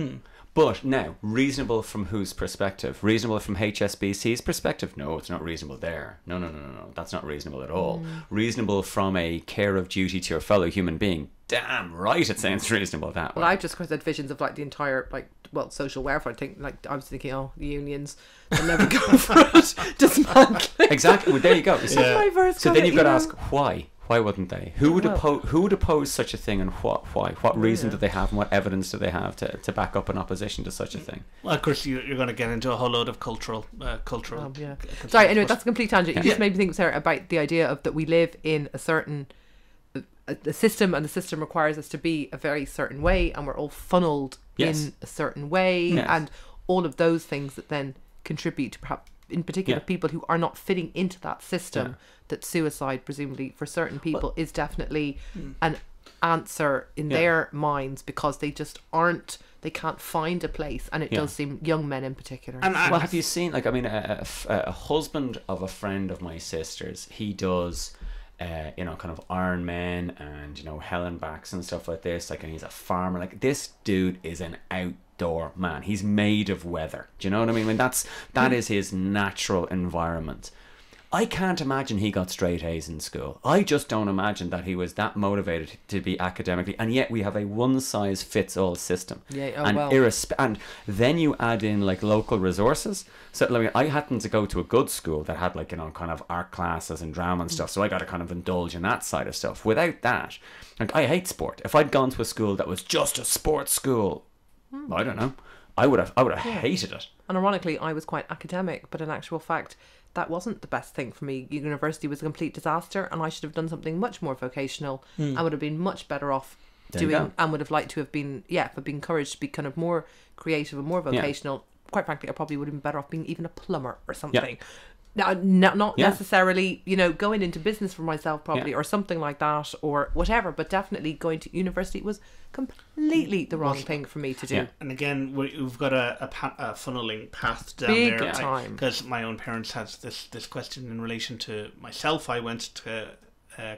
But now, reasonable from whose perspective? Reasonable from HSBC's perspective? No, it's not reasonable there. No. That's not reasonable at all. Reasonable from a care of duty to your fellow human being. Damn right, it sounds reasonable that way. Well, I've just had visions of like the entire social welfare. I was thinking, oh, the unions, they'll never go for it. Dismantling. Exactly. Well, there you go. So then you've got to ask why. Why wouldn't they? Who would oppose such a thing, and why? What reason do they have, and what evidence do they have to back up an opposition to such a thing? Well, of course, you're going to get into a whole load of cultural. Sorry, anyway, that's a complete tangent. You just made me think, Sarah, about the idea of that we live in a certain the system, and the system requires us to be a very certain way, and we're all funneled in a certain way, and all of those things that then contribute to perhaps, in particular, people who are not fitting into that system. That suicide, presumably for certain people, is definitely an answer in their minds, because they just aren't. They can't find a place, and it does seem young men in particular. And well, have you seen? Like, I mean, a husband of a friend of my sister's. He does. Kind of Iron Man and Helen backs and stuff like this. Like, and he's a farmer. Like, this dude is an outdoor man. He's made of weather. Do you know what I mean? That is his natural environment. I can't imagine he got straight A's in school. I just don't imagine that he was that motivated to be academically. And yet we have a one-size-fits-all system. And then you add in like local resources. So like, I happened to go to a good school that had like kind of art classes and drama and stuff. So I got to kind of indulge in that side of stuff. Without that, like, I hate sport. If I'd gone to a school that was just a sports school, I don't know, I would have hated it. And ironically, I was quite academic, but in actual fact, that wasn't the best thing for me. University was a complete disaster, and I should have done something much more vocational. I would have been much better off doing, and would have liked to have been, encouraged to be kind of more creative and more vocational. Quite frankly, I probably would have been better off being even a plumber or something. Not Yeah. necessarily, going into business for myself probably, or something like that, or whatever. But definitely going to university was completely the wrong thing for me to do. Yeah. And again, we've got a funneling path down Big there. time. Because my own parents had this question in relation to myself. I went to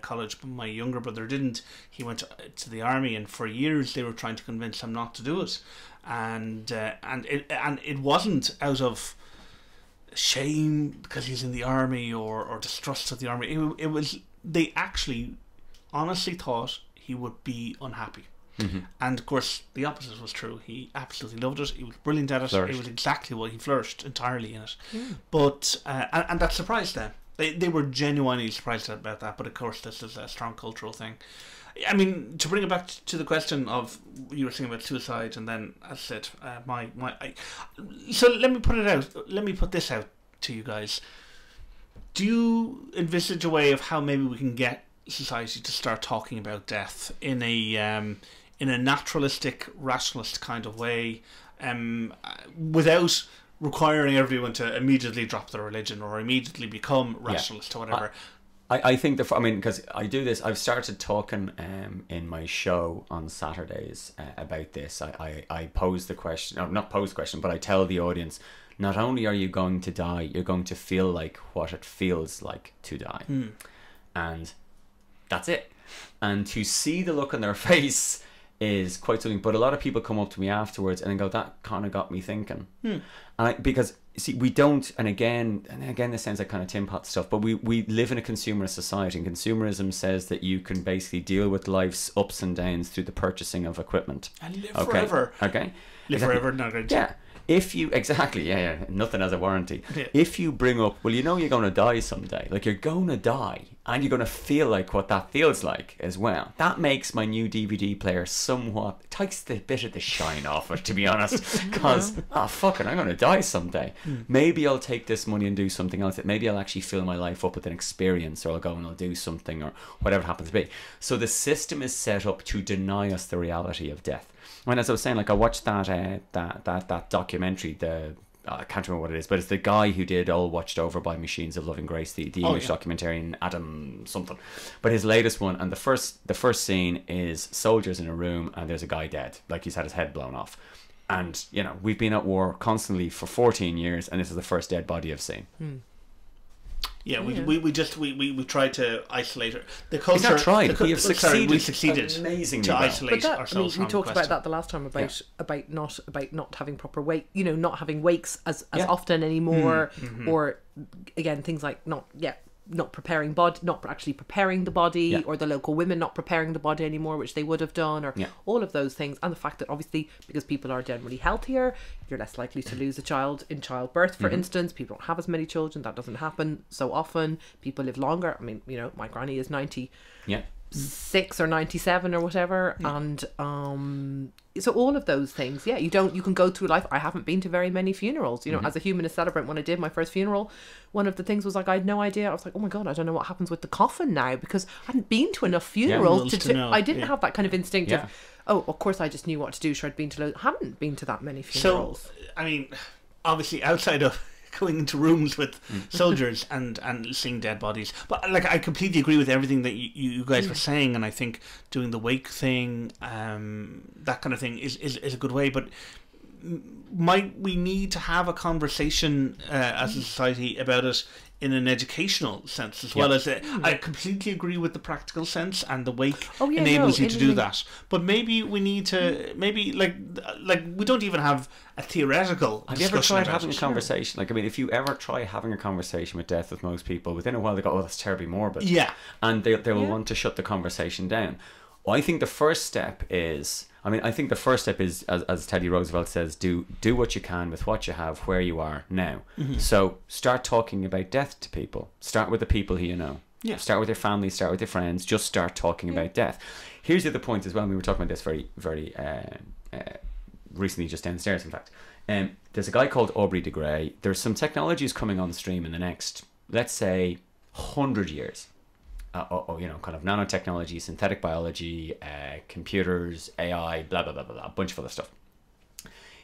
college, but my younger brother didn't. He went to the army, and for years they were trying to convince him not to do it. And it wasn't out of shame because he's in the army or distrust of the army. It was, they actually honestly thought he would be unhappy. Mm-hmm. And of course the opposite was true. He absolutely loved it. He was brilliant at it. Flourished. It was exactly what he flourished entirely in it. But and that surprised them. They were genuinely surprised about that. But of course this is a strong cultural thing. I mean, to bring it back to the question of, you were saying about suicide, and then as I said, so let me put it out. Let me put this out to you guys. Do you envisage a way of how maybe we can get society to start talking about death in a naturalistic, rationalist kind of way, without requiring everyone to immediately drop their religion or immediately become rationalist or whatever? I think because I do this, I've started talking in my show on Saturdays about this. I pose the question, or not pose the question, but I tell the audience, not only are you going to die, you're going to feel like what it feels like to die. And that's it. And to see the look on their face is quite something. But a lot of people come up to me afterwards and go, that kind of got me thinking. Because see, we don't, and again this sounds like kind of tin pot stuff, but we live in a consumerist society, and consumerism says that you can basically deal with life's ups and downs through the purchasing of equipment And live forever. Okay, Live forever, not going to. yeah. If you nothing has a warranty. Yeah. If you bring up, well, you're going to die someday, like you're going to die, and you're going to feel like what that feels like as well. That makes my new DVD player somewhat, takes the bit of the shine off it, to be honest, because fuck it, I'm going to die someday. Maybe I'll take this money and do something else. Maybe I'll actually fill my life up with an experience, or I'll go and I'll do something, or whatever it happens to be. So the system is set up to deny us the reality of death. And as I was saying, like I watched that documentary, I can't remember what it is, but it's the guy who did All Watched Over by Machines of Loving Grace, the English documentarian Adam something. But his latest one, and the first scene is soldiers in a room and there's a guy dead, like he's had his head blown off. And we've been at war constantly for 14 years, and this is the first dead body I've seen. Yeah, we tried to isolate her. The culture. It's not tried. We have succeeded. We succeeded amazingly to well. isolate But ourselves. we from talked the about question. that the last time about not having proper wake, not having wakes as often anymore, or again things like not preparing body, not actually preparing the body, or the local women not preparing the body anymore, which they would have done, or all of those things. And the fact that obviously, because people are generally healthier, you're less likely to lose a child in childbirth, for instance. People don't have as many children. That doesn't happen so often. People live longer. I mean, my granny is 96 or 97 or whatever, and so all of those things, you can go through life. I haven't been to very many funerals, as a humanist celebrant. When I did my first funeral, one of the things was like, I had no idea. I was like, oh my god, I don't know what happens with the coffin now, because I hadn't been to enough funerals to know. I didn't have that kind of instinct of, oh, of course I just knew what to do. Sure, hadn't been to that many funerals. So I mean, obviously outside of going into rooms with soldiers and seeing dead bodies, but like I completely agree with everything that you guys were saying, and I think doing the wake thing, that kind of thing is a good way. But might we need to have a conversation as a society about it in an educational sense as well as I completely agree with the practical sense, and the wake enables you to do that. But maybe we need to like we don't even have a theoretical. Have you ever tried having a conversation? Like, I mean, if you ever try having a conversation with death with most people, within a while they go, "Oh, that's terribly morbid." Yeah, and they will want to shut the conversation down. Well, I think the first step is. As Teddy Roosevelt says, do what you can with what you have where you are now. So start talking about death to people. Start with the people who you know. Yeah. Start with your family, start with your friends. Just start talking about death. Here's the other point as well. We were talking about this very, very recently, just downstairs, in fact. There's a guy called Aubrey de Grey. There's some technologies coming on stream in the next, let's say, 100 years. Kind of nanotechnology, synthetic biology, computers, AI, blah, blah, blah, blah, blah, a bunch of other stuff.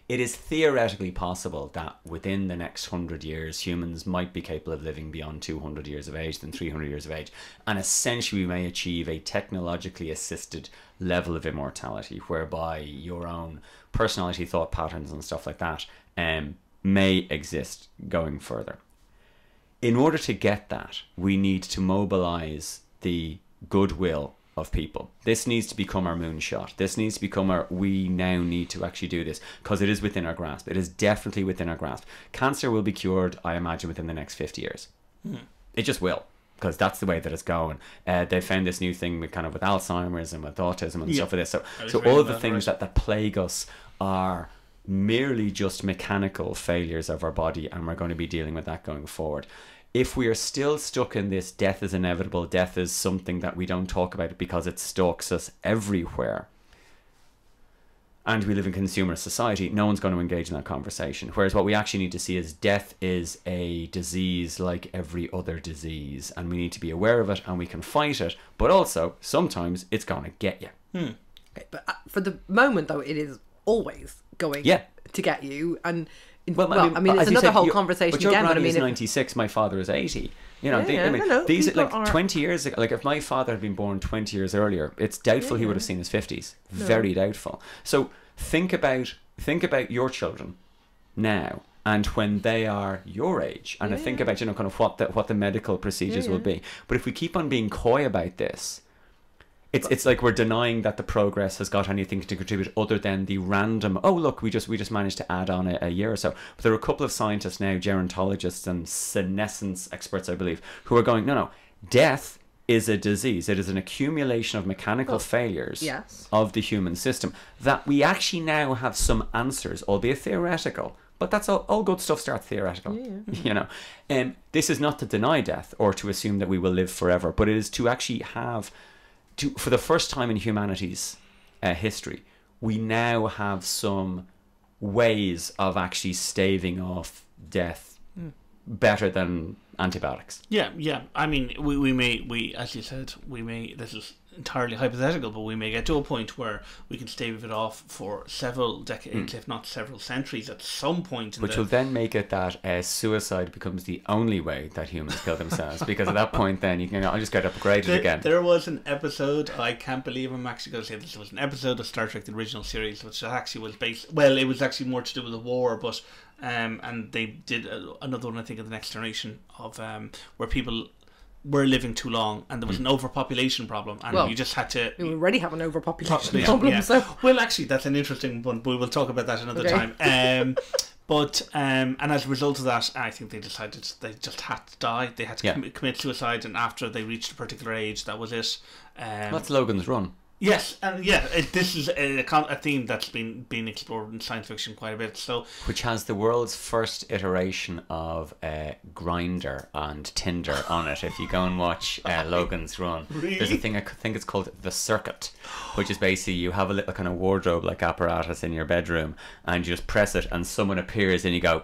it is theoretically possible that within the next 100 years, humans might be capable of living beyond 200 years of age than 300 years of age. And essentially, we may achieve a technologically assisted level of immortality, whereby your own personality, thought patterns and stuff like that may exist going further. In order to get that, we need to mobilize the goodwill of people. This needs to become our moonshot. This needs to become our, we now need to actually do this, because it is within our grasp. It is definitely within our grasp. Cancer will be cured, I imagine, within the next 50 years. It just will, because that's the way that it's going. They found this new thing with Alzheimer's and with autism and stuff like this. So all of the things that plague us are merely just mechanical failures of our body, and we're going to be dealing with that going forward. If we are still stuck in this death is inevitable, death is something that we don't talk about because it stalks us everywhere, and we live in consumer society, no one's going to engage in that conversation. Whereas what we actually need to see is death is a disease like every other disease, and we need to be aware of it, and we can fight it, but also sometimes it's going to get you. Okay, but for the moment, though, it is always going to get you. And I mean, it's another whole conversation but your again. granny But I mean, is 96, my father is 80. You know, no, these like are... 20 years ago, like if my father had been born 20 years earlier, it's doubtful he would have seen his 50s. Very doubtful. So think about your children now, and when they are your age, and think about, you know, kind of what the medical procedures will be. But if we keep on being coy about this, it's like we're denying that the progress has got anything to contribute other than the random, oh look, we just managed to add on a year or so. But there are a couple of scientists now, gerontologists and senescence experts, I believe, who are going, no, death is a disease. It is an accumulation of mechanical failures of the human system, that we actually now have some answers, albeit theoretical. But that's all good stuff starts theoretical. You know, this is not to deny death or to assume that we will live forever, but it is to actually have, for the first time in humanity's history, we now have some ways of actually staving off death better than antibiotics. Yeah. I mean, we may, as you said, this is entirely hypothetical, but we may get to a point where we can stave it off for several decades, if not several centuries, at some point. Which will then make it that suicide becomes the only way that humans kill themselves, because at that point then you can just get upgraded again. There was an episode, I can't believe I'm actually going to say this, it was an episode of Star Trek, the original series, which actually was based, well, it was actually more to do with the war, but and they did another one, I think, of the Next Generation, of where people were living too long, and there was an overpopulation problem, and you just had to. We already have an overpopulation problem. So, well, actually, that's an interesting one. But we will talk about that another time. And as a result of that, I think they decided they just had to die. They had to commit suicide, and after they reached a particular age, that was it. That's Logan's Run. Yes, and this is a theme that's been explored in science fiction quite a bit. So, which has the world's first iteration of Grindr and Tinder on it. If you go and watch Logan's Run, there's a thing, I think it's called The Circuit, which is basically you have a little kind of wardrobe like apparatus in your bedroom, and you just press it, and someone appears, and you go,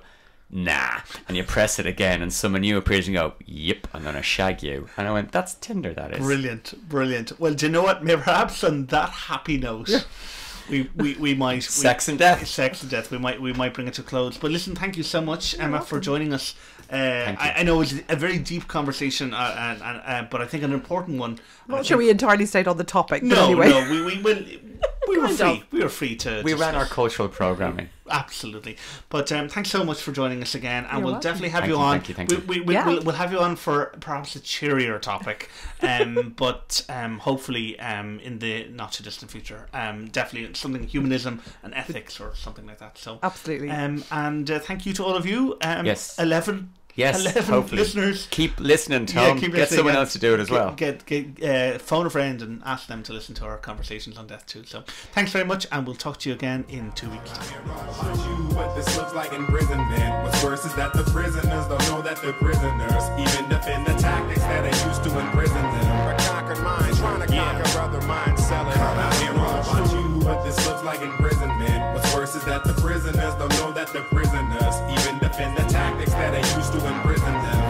nah, and you press it again, and someone new appears, and you go, yep, I'm gonna shag you. And I went, that's Tinder, that is. Brilliant. Well, do you know what, perhaps on that happy note, we might sex and death we might bring it to a close. But listen, thank you so much, Emma, for joining us. I know it was a very deep conversation, but I think an important one. I'm not sure we entirely stayed on the topic. No, anyway. we were free to. We ran our cultural programming. Absolutely. But thanks so much for joining us again, and we'll definitely have you on. Thank you. We'll have you on for perhaps a cheerier topic, but hopefully in the not too distant future. Definitely something humanism and ethics or something like that. So absolutely. And thank you to all of you. Yes. 11 hopefully. Listeners. Keep listening, Tom. Get someone else to do it as well. Get phone a friend and ask them to listen to our conversations on death too. So thanks very much, and we'll talk to you again in 2 weeks' time. What this looks like imprisonment. What's worse is that the prisoners don't know that they're prisoners. Even defend the tactics that they used to imprison them. A conquered mind, trying to conquer other minds, selling out here on what this looks like imprisonment. What's worse is that the prisoners don't know that they're prisoners. Even defend the tactics that they used to imprison them.